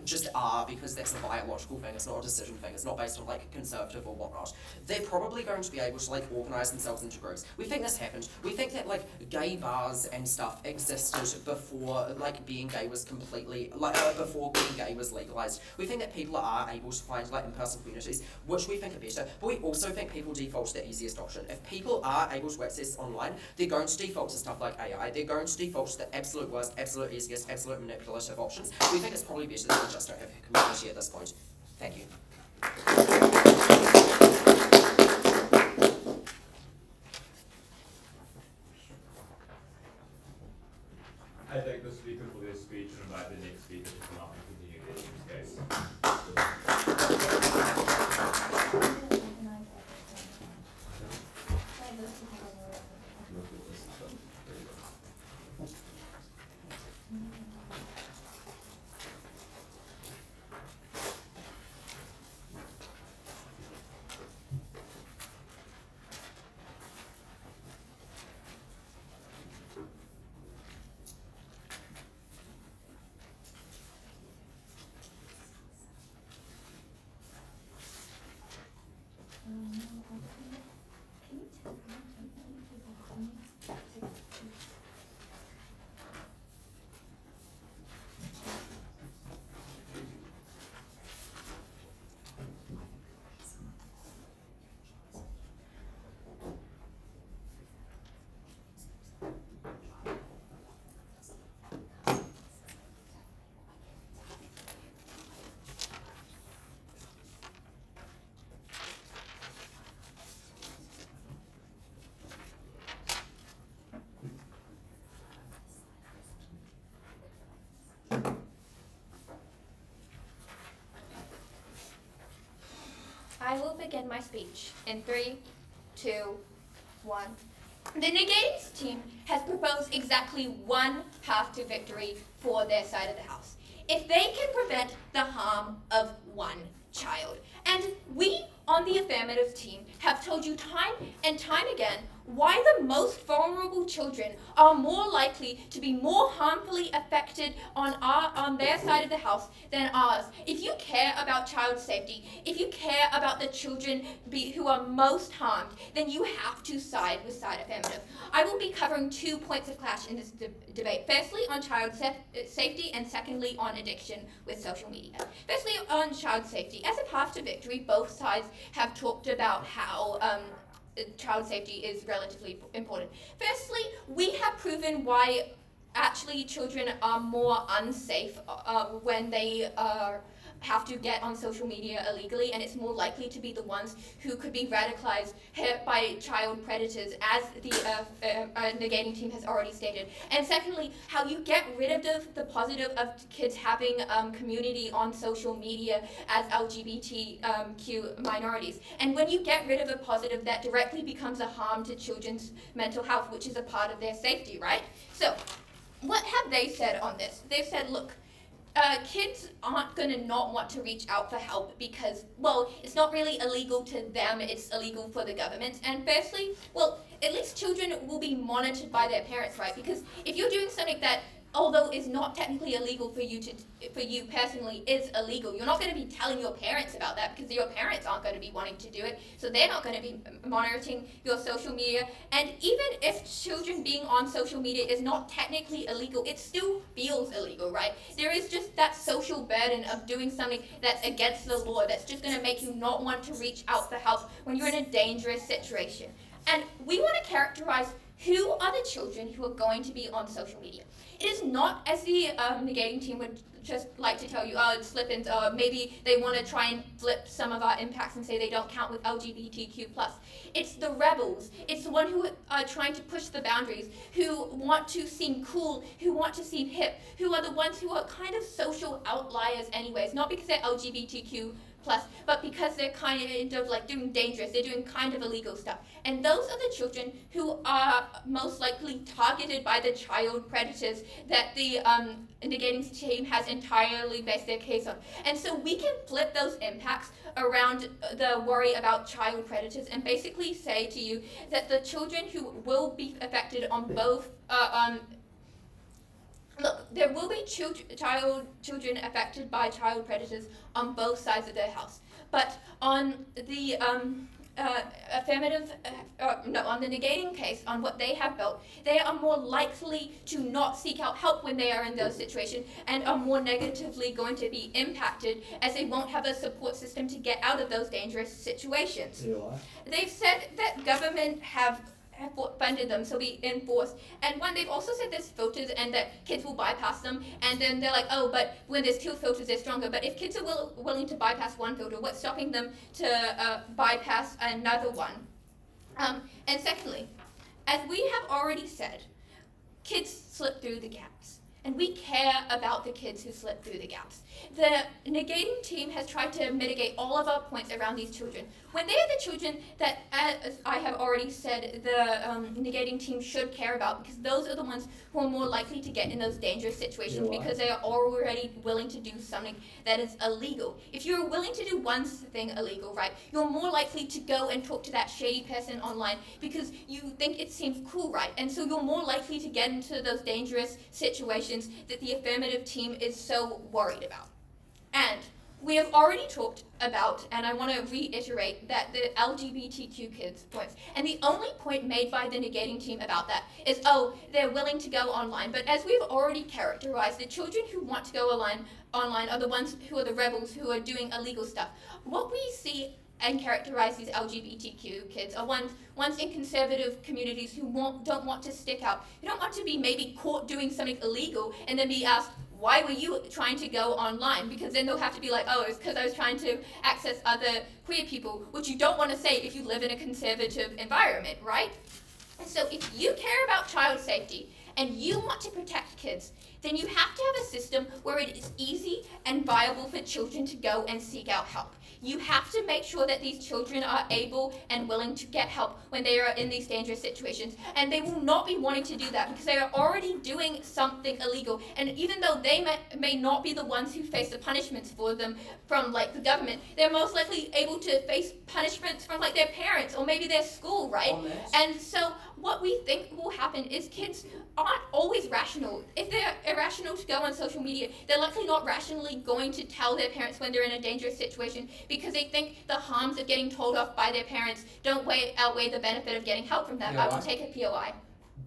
C: just are, because that's a biological thing, it's not a decision thing, it's not based on conservative or whatnot, they're probably going to be able to organise themselves into groups. We think this happened. We think that gay bars and stuff existed before being gay was completely before being gay was legalised. We think that people are able to find in-person communities, which we think are better, but we also think people default to the easiest option. If people are able to access online, they're going to default to stuff like AI, they're going to default to the absolute worst, absolute easiest, absolute manipulative options. We think it's probably better that we just don't have a community at this point. Thank you.
F: I thank the speaker for their speech and invite the next speaker to come up and continue their use case.
E: I will begin my speech in 3, 2, 1. The Negates team has proposed exactly one path to victory for their side of the house. If they can prevent the harm of one child. And we on the affirmative team have told you time and time again why the most vulnerable children are more likely to be more harmfully affected on their side of the house than ours. If you care about child safety, if you care about the children who are most harmed, then you have to side with side affirmative. I will be covering 2 points of clash in this debate. Firstly, on child safety, and secondly, on addiction with social media. Firstly, on child safety. As a path to victory, both sides have talked about how child safety is relatively important. Firstly, we have proven why actually children are more unsafe when they have to get on social media illegally, and it's more likely to be the ones who could be radicalized by child predators, as the negating team has already stated. And secondly, how you get rid of the positive of kids having community on social media as LGBTQ minorities. And when you get rid of a positive, that directly becomes a harm to children's mental health, which is a part of their safety, right? So, what have they said on this? They've said, look, kids aren't going to not want to reach out for help because, well, it's not really illegal to them, it's illegal for the government. And firstly, well, at least children will be monitored by their parents, right? Because if you're doing something that, although is not technically illegal for you personally, is illegal, you're not going to be telling your parents about that because your parents aren't going to be wanting to do it, so they're not going to be monitoring your social media. And even if children being on social media is not technically illegal, it still feels illegal, right? There is just that social burden of doing something that's against the law, that's just going to make you not want to reach out for help when you're in a dangerous situation. And we want to characterize who are the children who are going to be on social media. It is not, as the negating team would just like to tell you, oh, it's slip-ins, or maybe they want to try and flip some of our impacts and say they don't count with LGBTQ+. It's the rebels. It's the one who are trying to push the boundaries, who want to seem cool, who want to seem hip, who are the ones who are kind of social outliers anyways, not because they're LGBTQ+, but because they're kind of like doing dangerous, they're doing kind of illegal stuff. And those are the children who are most likely targeted by the child predators that the negating team has entirely based their case on. And so we can flip those impacts around the worry about child predators and basically say to you that the children who will be affected on both look, there will be children affected by child predators on both sides of their house, but on the on the negating case, on what they have built, they are more likely to not seek out help when they are in those situations and are more negatively going to be impacted as they won't have a support system to get out of those dangerous situations. They've said that government have funded them, so be enforced. And one, they've also said there's filters and that kids will bypass them, and then they're like, oh, but when there's two filters, they're stronger. But if kids are willing to bypass one filter, what's stopping them to bypass another one? And secondly, as we have already said, kids slip through the gaps, and we care about the kids who slip through the gaps. The negating team has tried to mitigate all of our points around these children. When they are the children that, as I have already said, the negating team should care about, because those are the ones who are more likely to get in those dangerous situations because they are already willing to do something that is illegal. If you're willing to do one thing illegal, right, you're more likely to go and talk to that shady person online because you think it seems cool, right? And so you're more likely to get into those dangerous situations that the affirmative team is so worried about. And we have already talked about, and I want to reiterate, that the LGBTQ kids points. And the only point made by the negating team about that is, oh, they're willing to go online. But as we've already characterized, the children who want to go online are the ones who are the rebels, who are doing illegal stuff. What we see and characterize these LGBTQ kids are ones in conservative communities who don't want to stick out, who don't want to be maybe caught doing something illegal and then be asked, why were you trying to go online? Because then they'll have to be like, oh, it's because I was trying to access other queer people, which you don't want to say if you live in a conservative environment, right? And so if you care about child safety and you want to protect kids, then you have to have a system where it is easy and viable for children to go and seek out help. You have to make sure that these children are able and willing to get help when they are in these dangerous situations. And they will not be wanting to do that because they are already doing something illegal. And even though they may not be the ones who face the punishments for them from like the government, they're most likely able to face punishments from like their parents or maybe their school, right? And so what we think will happen is kids aren't always rational. If they're irrational to go on social media, they're likely not rationally going to tell their parents when they're in a dangerous situation because they think the harms of getting told off by their parents don't outweigh the benefit of getting help from them.
C: Yeah,
E: I will take a POI.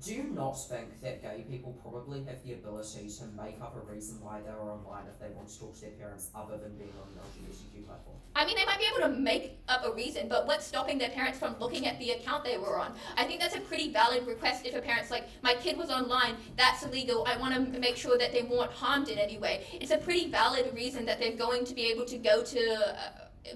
C: Do you not think that gay people probably have the ability to make up a reason why they were online if they want to talk to their parents other than being on an LGBTQ platform?
E: I mean, they might be able to make up a reason, but what's stopping their parents from looking at the account they were on? I think that's a pretty valid request if a parent's like, my kid was online, that's illegal, I want to make sure that they weren't harmed in any way. It's a pretty valid reason that they're going to be able to go to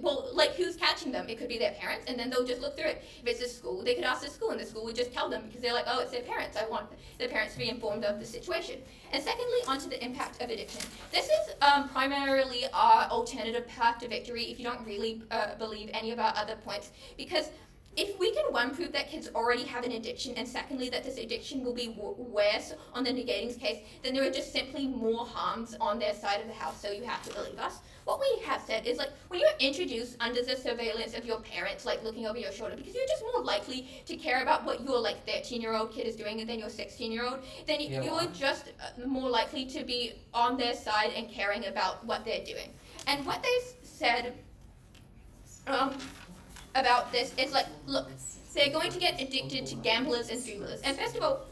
E: well, like who's catching them? It could be their parents, and then they'll just look through it. If it's a school, they could ask the school, and the school would just tell them because they're like, oh, it's their parents. I want their parents to be informed of the situation. And secondly, onto the impact of addiction. This is primarily our alternative path to victory if you don't really believe any of our other points, because if we can, one, prove that kids already have an addiction, and secondly, that this addiction will be worse on the negating's case, then there are just simply more harms on their side of the house, so you have to believe us. What we have said is, like, when you're introduced under the surveillance of your parents, like, looking over your shoulder, because you're just more likely to care about what your, like, 13-year-old kid is doing than your 16-year-old, then you're just more likely to be on their side and caring about what they're doing. And what they've said about this is like, look, they're going to get addicted to gamblers and dreamers. And first of all,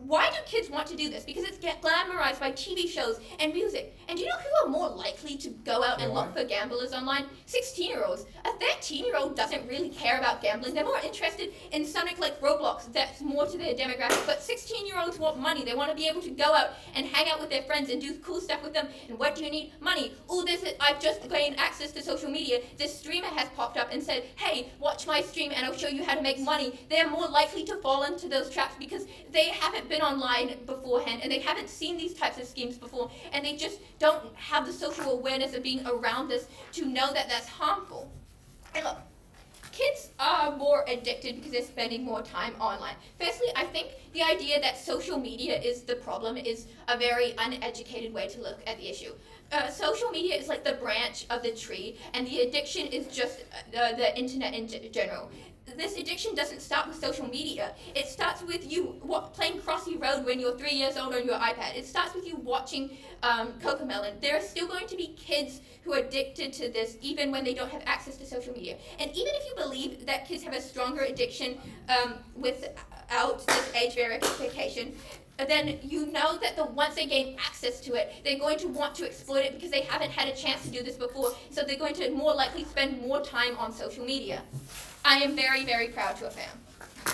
E: Why do kids want to do this? Because it's glamorized by TV shows and music. And do you know who are more likely to go out and look for gamblers online? 16-year-olds. A 13-year-old doesn't really care about gambling. They're more interested in something like Roblox. That's more to their demographic. But 16-year-olds want money. They want to be able to go out and hang out with their friends and do cool stuff with them. And what do you need? Money. Oh, I've just gained access to social media. This streamer has popped up and said, hey, watch my stream and I'll show you how to make money. They're more likely to fall into those traps because they haven't been online beforehand and they haven't seen these types of schemes before, and they just don't have the social awareness of being around this to know that that's harmful. And look, kids are more addicted because they're spending more time online. Firstly, I think the idea that social media is the problem is a very uneducated way to look at the issue. Social media is like the branch of the tree, and the addiction is just the internet in general. This addiction doesn't start with social media. It starts with you playing Crossy Road when you're 3 years old on your iPad. It starts with you watching Cocomelon. There are still going to be kids who are addicted to this even when they don't have access to social media. And even if you believe that kids have a stronger addiction without this age verification, then you know that once they gain access to it, they're going to want to exploit it because they haven't had a chance to do this before, so they're going to more likely spend more time on social media. I am very, very proud to affirm.
F: I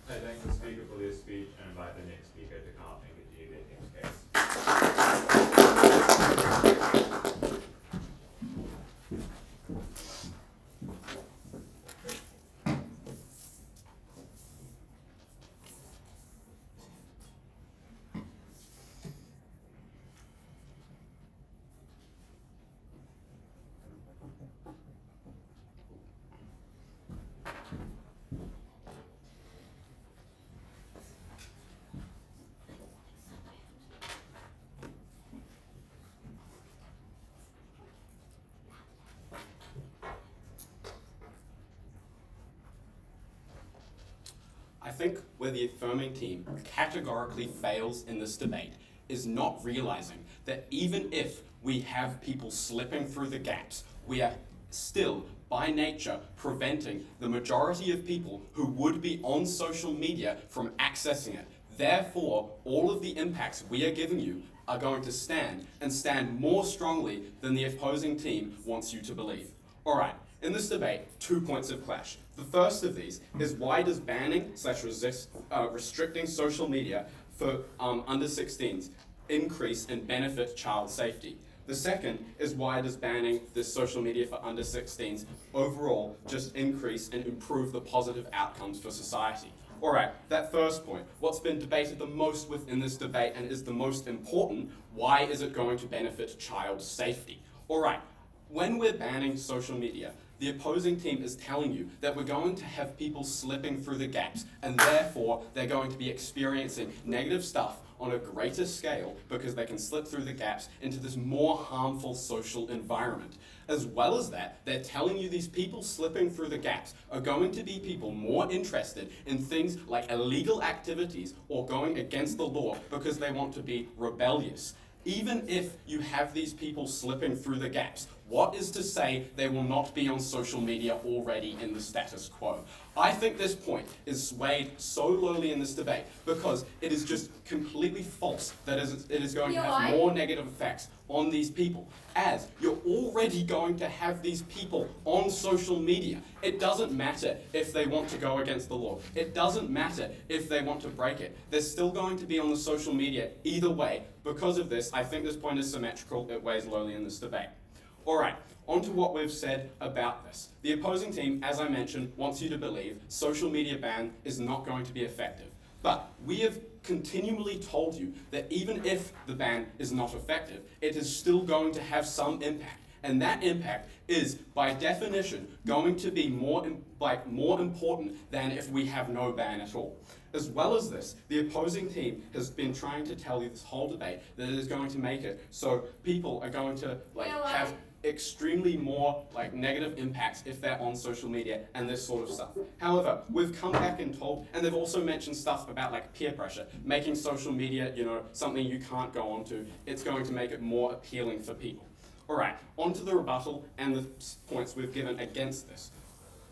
F: thank the speaker for their speech and invite the next speaker to come up and continue their team's case.
H: I think where the affirming team categorically fails in this debate is not realizing that even if we have people slipping through the gaps, we are still, by nature, preventing the majority of people who would be on social media from accessing it. Therefore, all of the impacts we are giving you are going to stand more strongly than the opposing team wants you to believe. All right, in this debate, 2 points of clash. The first of these is, why does banning / restricting social media for under 16s increase and benefit child safety? The second is, why does banning this social media for under 16s overall just increase and improve the positive outcomes for society? All right, that first point, what's been debated the most within this debate and is the most important, why is it going to benefit child safety? All right, when we're banning social media, the opposing team is telling you that we're going to have people slipping through the gaps, and therefore they're going to be experiencing negative stuff on a greater scale because they can slip through the gaps into this more harmful social environment. As well as that, they're telling you these people slipping through the gaps are going to be people more interested in things like illegal activities or going against the law because they want to be rebellious. Even if you have these people slipping through the gaps, what is to say they will not be on social media already in the status quo? I think this point is swayed so lowly in this debate because it is just completely false that it is going to have more negative effects on these people, as you're already going to have these people on social media. It doesn't matter if they want to go against the law. It doesn't matter if they want to break it. They're still going to be on the social media either way. Because of this, I think this point is symmetrical. It weighs lowly in this debate. All right, on to what we've said about this. The opposing team, as I mentioned, wants you to believe social media ban is not going to be effective. But we have continually told you that even if the ban is not effective, it is still going to have some impact. And that impact is, by definition, going to be more important than if we have no ban at all. As well as this, the opposing team has been trying to tell you this whole debate that it is going to make it so people are going to have extremely more negative impacts if they're on social media and this sort of stuff. However, we've come back and told, and they've also mentioned stuff about peer pressure, making social media, something you can't go onto. It's going to make it more appealing for people. All right, on to the rebuttal and the points we've given against this.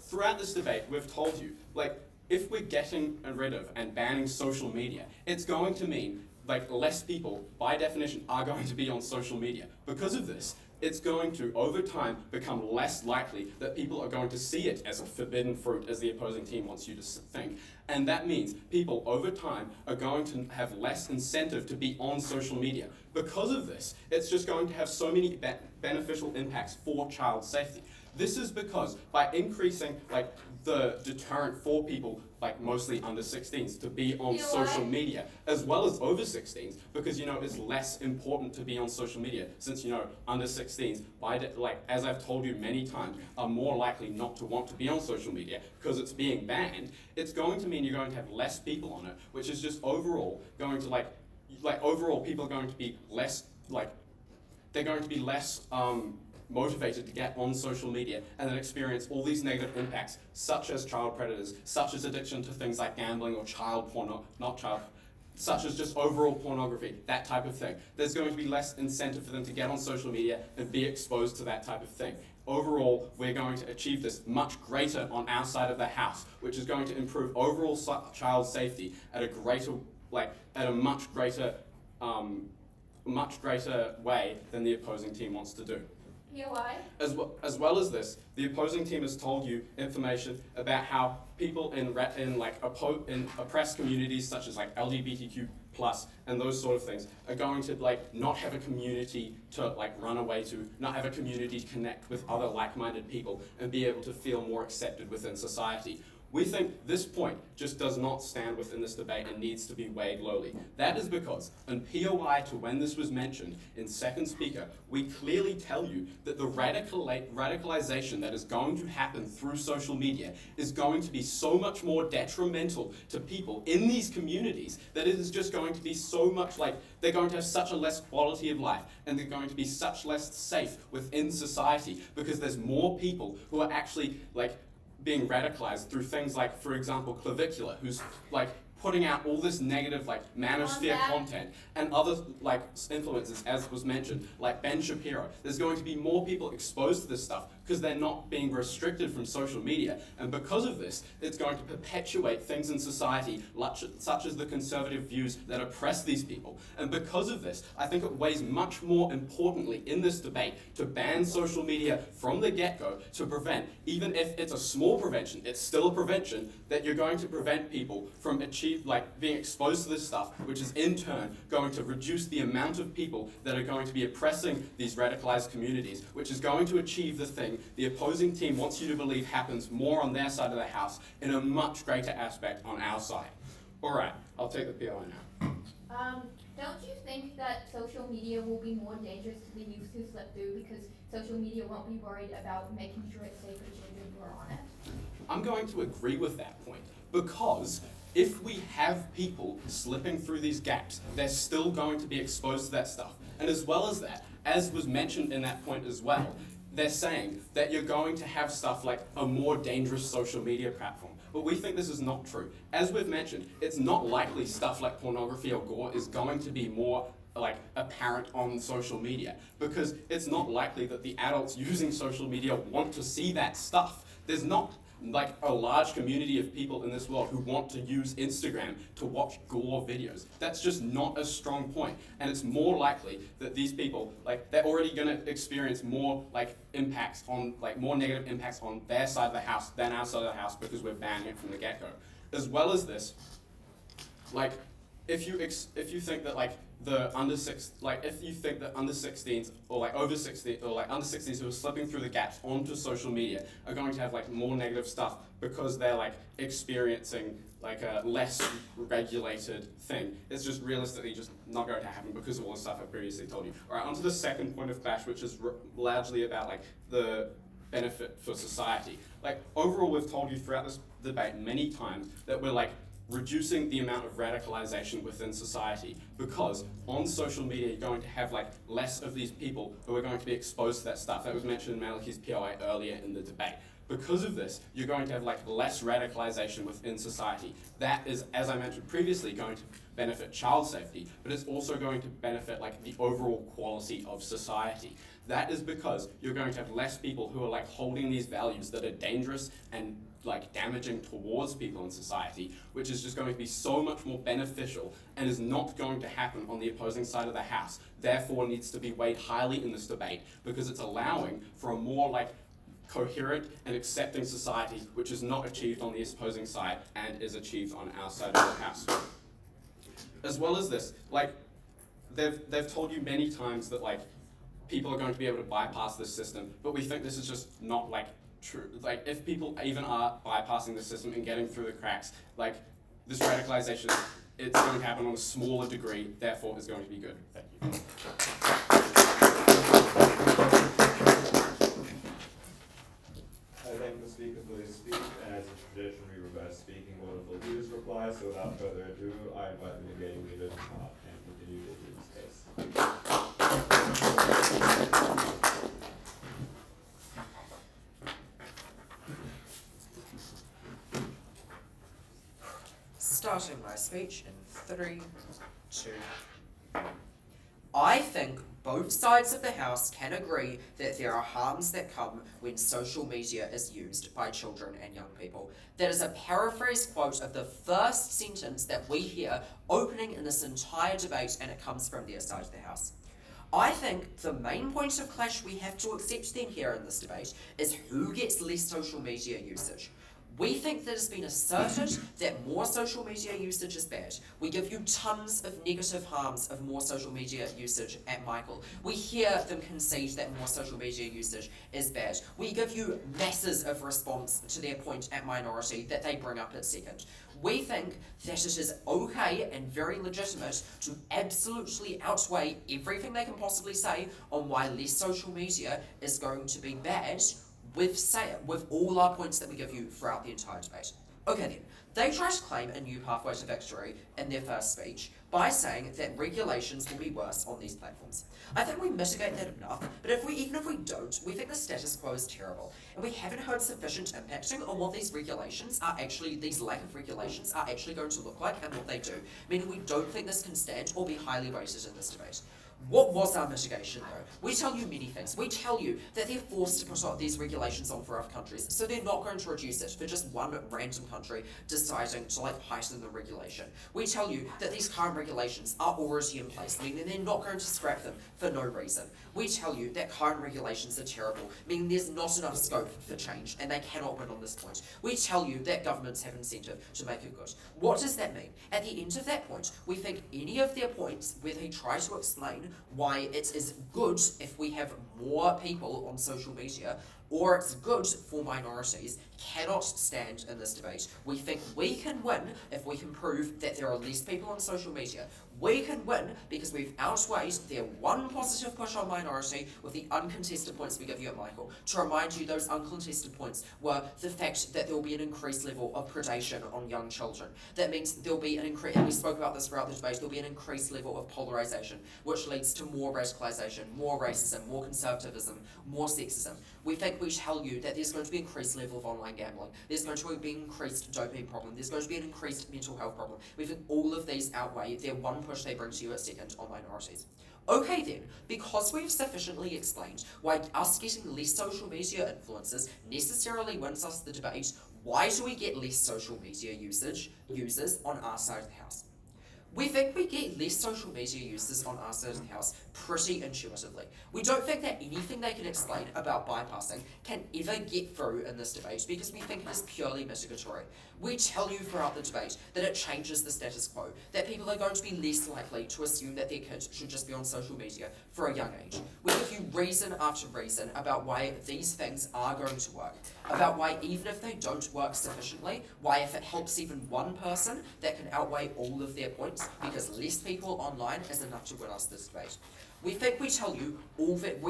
H: throughout this debate, we've told you, like, if we're getting rid of and banning social media, it's going to mean like less people, by definition, are going to be on social media. Because of this, it's going to, over time, become less likely that people are going to see it as a forbidden fruit, as the opposing team wants you to think. And that means people, over time, are going to have less incentive to be on social media. Because of this, it's just going to have so many beneficial impacts for child safety. This is because by increasing like the deterrent for people like mostly under 16s to be on social media, as well as over 16s, because it's less important to be on social media, since under 16s, as I've told you many times, are more likely not to want to be on social media because it's being banned. It's going to mean you're going to have less people on it, which is just overall going to overall people are going to be less they're going to be less motivated to get on social media and then experience all these negative impacts, such as child predators, such as addiction to things like gambling or such as just overall pornography, that type of thing. There's going to be less incentive for them to get on social media and be exposed to that type of thing. Overall, we're going to achieve this much greater on our side of the house, which is going to improve overall child safety at a much greater way than the opposing team wants to do.
E: Why?
H: As well as this, the opposing team has told you information about how people in oppressed communities such as like LGBTQ plus and those sort of things are going to not have a community to run away to, not have a community to connect with other like-minded people and be able to feel more accepted within society. We think this point just does not stand within this debate and needs to be weighed lowly. That is because, in POI to when this was mentioned in Second Speaker, we clearly tell you that the radicalization that is going to happen through social media is going to be so much more detrimental to people in these communities that it is just going to be so much they're going to have such a less quality of life and they're going to be such less safe within society because there's more people who are actually being radicalized through things like, for example, Clavicular, who's putting out all this negative manosphere content, and other influencers, as was mentioned, like Ben Shapiro. There's going to be more people exposed to this stuff because they're not being restricted from social media, and because of this, it's going to perpetuate things in society such as the conservative views that oppress these people. And because of this, I think it weighs much more importantly in this debate to ban social media from the get-go to prevent, even if it's a small prevention, it's still a prevention, that you're going to prevent people from being exposed to this stuff, which is in turn going to reduce the amount of people that are going to be oppressing these radicalized communities, which is going to achieve the thing the opposing team wants you to believe happens more on their side of the house in a much greater aspect on our side. All right, I'll take the POI now.
E: Don't you think that social media will be more dangerous to the youth who slip through because social media won't be worried about making sure it's safe for children who are on it?
H: I'm going to agree with that point because if we have people slipping through these gaps, they're still going to be exposed to that stuff. And as well as that, as was mentioned in that point as well, they're saying that you're going to have stuff like a more dangerous social media platform. But we think this is not true. As we've mentioned, it's not likely stuff like pornography or gore is going to be more apparent on social media because it's not likely that the adults using social media want to see that stuff. There's not a large community of people in this world who want to use Instagram to watch gore videos. That's just not a strong point. And it's more likely that these people, they're already gonna experience more impacts on, more negative impacts on their side of the house than our side of the house because we're banning it from the get-go. As well as this, if you think that if you think that under 16s or over 16 or under 16s who are slipping through the gaps onto social media are going to have more negative stuff because they're experiencing a less regulated thing, it's just realistically just not going to happen because of all the stuff I previously told you. All right, on to the second point of clash, which is largely about the benefit for society. Overall, we've told you throughout this debate many times that we're reducing the amount of radicalization within society because on social media you're going to have less of these people who are going to be exposed to that stuff. That was mentioned in Malachi's POI earlier in the debate. Because of this, you're going to have like less radicalization within society. That is, as I mentioned previously, going to benefit child safety, but it's also going to benefit like the overall quality of society. That is because you're going to have less people who are like holding these values that are dangerous and like damaging towards people in society, which is just going to be so much more beneficial and is not going to happen on the opposing side of the House. Therefore needs to be weighed highly in this debate because it's allowing for a more like coherent and accepting society, which is not achieved on the opposing side and is achieved on our side of the House. As well as this, like they've told you many times that like people are going to be able to bypass this system, but we think this is just not like true. Like if people even are bypassing the system and getting through the cracks, like this radicalization, it's going to happen on a smaller degree, therefore is going to be good. Thank you.
F: I thank the speaker for his speech, and as a tradition, we reverse speaking order for Leader's reply, so without further ado, I invite the debating leader to come up and continue to do this case.
C: Starting my speech in 3, 2, 1. I think both sides of the House can agree that there are harms that come when social media is used by children and young people. That is a paraphrase quote of the first sentence that we hear opening in this entire debate, and it comes from their side of the House. I think the main point of clash we have to accept then here in this debate is who gets less social media usage. We think that it's been asserted that more social media usage is bad. We give you tons of negative harms of more social media usage at Michael. We hear them concede that more social media usage is bad. We give you masses of response to their point at Minority that they bring up at second. We think that it is okay and very legitimate to absolutely outweigh everything they can possibly say on why less social media is going to be bad with all our points that we give you throughout the entire debate. Okay then, they try to claim a new pathway to victory in their first speech by saying that regulations will be worse on these platforms. I think we mitigate that enough, but even if we don't, we think the status quo is terrible, and we haven't heard sufficient impacting on what these lack of regulations are actually going to look like and what they do, meaning we don't think this can stand or be highly weighted in this debate. What was our mitigation though? We tell you many things. We tell you that they're forced to put these regulations on for other countries, so they're not going to reduce it for just one random country deciding to heighten the regulation. We tell you that these current regulations are already in place, meaning they're not going to scrap them for no reason. We tell you that current regulations are terrible, meaning there's not enough scope for change, and they cannot win on this point. We tell you that governments have incentive to make it good. What does that mean? At the end of that point, we think any of their points where they try to explain why it is good if we have more people on social media, or it's good for minorities, cannot stand in this debate. We think we can win if we can prove that there are less people on social media. We can win because we've outweighed their one positive push on minority with the uncontested points we give you at Michael. To remind you, those uncontested points were the fact that there will be an increased level of predation on young children. That means there'll be an increase, and we spoke about this throughout the debate, there'll be an increased level of polarization, which leads to more radicalization, more racism, more conservatism, more sexism. We think we tell you that there's going to be an increased level of online gambling, there's going to be an increased doping problem, there's going to be an increased mental health problem. We think all of these outweigh their one push they bring to you at second on minorities. Okay then, because we've sufficiently explained why us getting less social media influencers necessarily wins us the debate, why do we get less social media users on our side of the House? We think we get less social media users on our side of the House pretty intuitively. We don't think that anything they can explain about bypassing can ever get through in this debate because we think it is purely mitigatory. We tell you throughout the debate that it changes the status quo, that people are going to be less likely to assume that their kids should just be on social media for a young age. We give you reason after reason about why these things are going to work, about why even if they don't work sufficiently, why if it helps even one person, that can outweigh all of their points, because less people online is enough to win us this debate. We think we tell you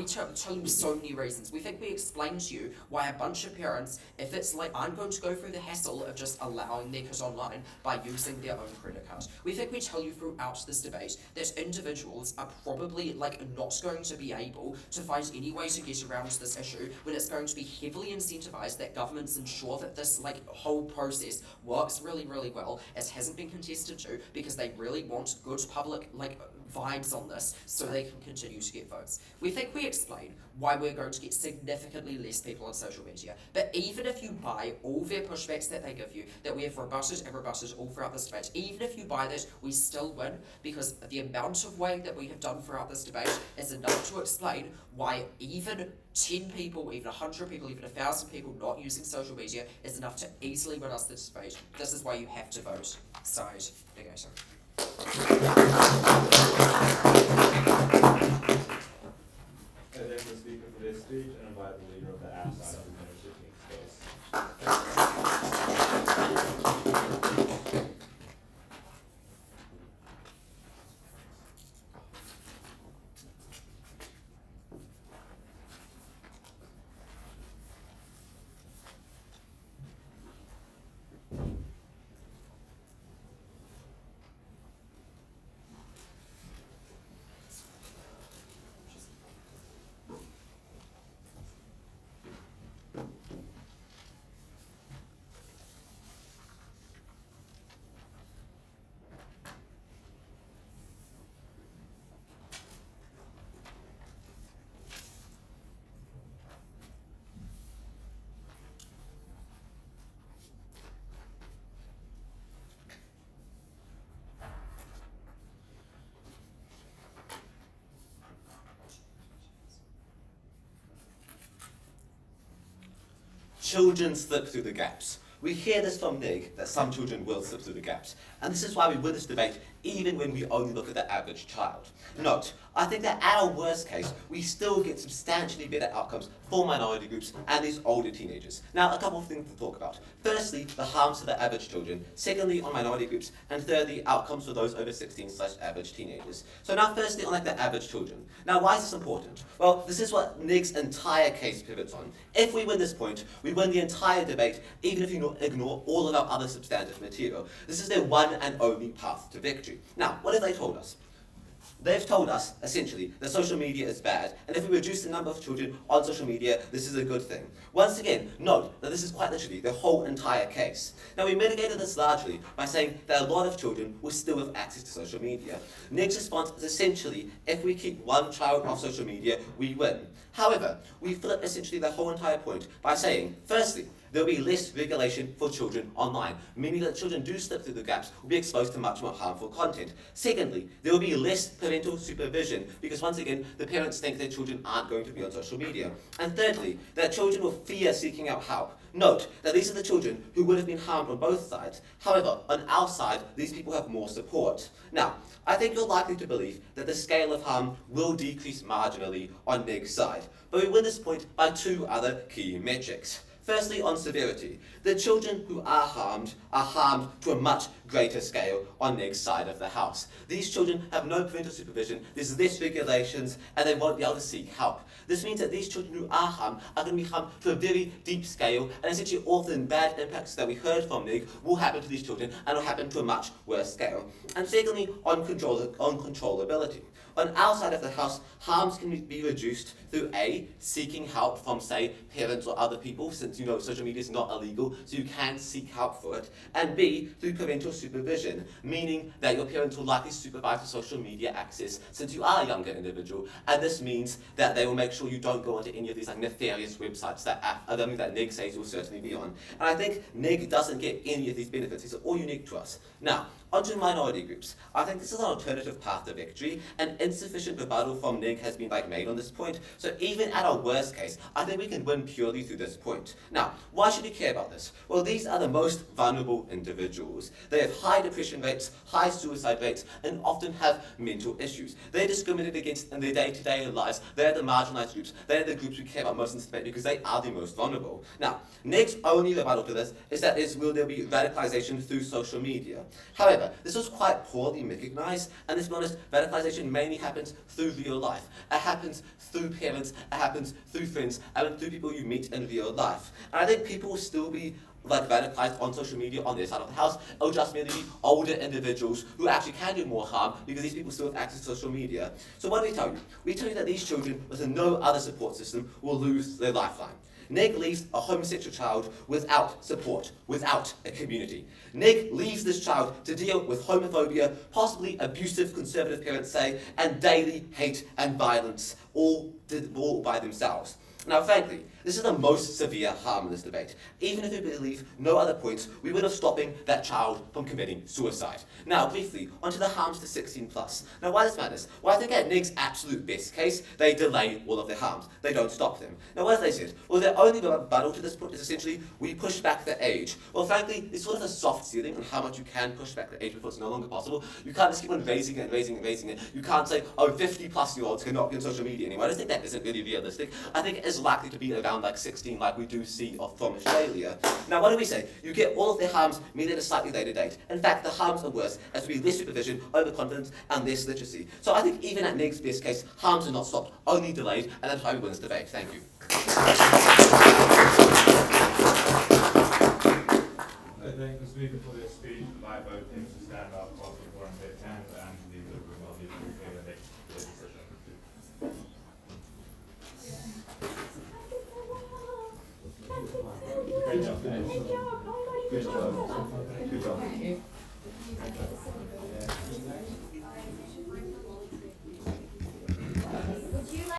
C: tell you so many reasons. We think we explain to you why a bunch of parents, if it's like, aren't going to go through the hassle of just allowing their kids online by using their own credit card. We think we tell you throughout this debate that individuals are probably like not going to be able to find any way to get around this issue when it's going to be heavily incentivized that governments ensure that this like whole process works really, really well, as hasn't been contested to, because they really want good public like vibes on this so they can continue to get votes. We think we explain why we're going to get significantly less people on social media, but even if you buy all their pushbacks that they give you, that we have rebutted and rebutted all throughout this debate, even if you buy that, we still win, because the amount of weight that we have done throughout this debate is enough to explain why even 10 people, even 100 people, even 1,000 people not using social media is enough to easily win us this debate. This is why you have to vote side negator.
F: I then the speaker for this speech and invite the leader of the app side to finish the team's case.
G: Children slip through the gaps. We hear this from Nig, that some children will slip through the gaps. And this is why we win this debate, even when we only look at the average child. Note, I think that at our worst case, we still get substantially better outcomes for minority groups and these older teenagers. Now, a couple of things to talk about. Firstly, the harms to the average children. Secondly, on minority groups. And thirdly, outcomes for those over 16/average teenagers. So now, firstly, on the average children. Now, why is this important? Well, this is what Nig's entire case pivots on. If we win this point, we win the entire debate, even if you ignore all of our other substantive material. This is their one and only path to victory. Now, what have they told us? They've told us, essentially, that social media is bad, and if we reduce the number of children on social media, this is a good thing. Once again, note that this is quite literally the whole entire case. Now, we mitigated this largely by saying that a lot of children will still have access to social media. Nig's response is essentially, if we keep one child off social media, we win. However, we flip essentially the whole entire point by saying, firstly, there will be less regulation for children online, meaning that children do slip through the gaps, will be exposed to much more harmful content. Secondly, there will be less parental supervision, because once again, the parents think their children aren't going to be on social media. And thirdly, that children will fear seeking out help. Note that these are the children who would have been harmed on both sides. However, on our side, these people have more support. Now, I think you're likely to believe that the scale of harm will decrease marginally on Nig's side, but we win this point by two other key metrics. Firstly, on severity. The children who are harmed to a much greater scale on Nig's side of the house. These children have no parental supervision, there's less regulations, and they won't be able to seek help. This means that these children who are harmed are going to be harmed to a very deep scale, and essentially all the bad impacts that we heard from Nig will happen to these children, and will happen to a much worse scale. And secondly, on controllability. On our side of the house, harms can be reduced through A, seeking help from, say, parents or other people, since you know social media is not illegal, so you can seek help for it, and B, through parental supervision, meaning that your parents will likely supervise your social media access since you are a younger individual, and this means that they will make sure you don't go onto any of these like nefarious websites that are something that Nig says will certainly be on. And I think Nig doesn't get any of these benefits, these are all unique to us. Now, onto minority groups. I think this is an alternative path to victory, and insufficient rebuttal from Nig has been made on this point, so even at our worst case, I think we can win purely through this point. Now, why should we care about this? Well, these are the most vulnerable individuals. They have high depression rates, high suicide rates, and often have mental issues. They're discriminated against in their day-to-day lives. They're the marginalized groups. They're the groups we care about most in this debate because they are the most vulnerable. Now, Nig's only rebuttal to this is that will there be radicalization through social media. However, However, this was quite poorly recognised, and let's be honest, radicalisation mainly happens through real life. It happens through parents, it happens through friends, and through people you meet in real life. And I think people will still be radicalised on social media on their side of the house. It'll just merely be older individuals who actually can do more harm because these people still have access to social media. So what do we tell you? We tell you that these children with no other support system will lose their lifeline. Neg leaves a homosexual child without support, without a community. Neg leaves this child to deal with homophobia, possibly abusive conservative parents say, and daily hate and violence, all by themselves. Now, frankly, this is the most severe harm in this debate. Even if we believe no other points, we would have stopping that child from committing suicide. Now, briefly, onto the harms to 16+. Now, why this matters? Well, I think at NIG's absolute best case, they delay all of their harms. They don't stop them. Now, what have they said? Well, their only rebuttal to this point is essentially, we push back the age. Well, frankly, it's sort of a soft ceiling on how much you can push back the age before it's no longer possible. You can't just keep on raising it and raising it and raising it. You can't say, oh, 50+-year-olds cannot be on social media anymore. I just think that isn't really realistic. I think it is likely to be around like 16, like we do see from Australia. Now, what do we say? You get all of their harms, meaning at a slightly later date. In fact, the harms are worse, as we less supervision, overconfidence, and less literacy. So I think even at NIG's best case, harms are not stopped, only delayed, and that's why we win this debate. Thank you.
F: I thank the speaker for their speech. My vote is to stand up, cross the floor, and take hand, and leave the room. I'll leave you to make the decision. Great job. Good job. Good job.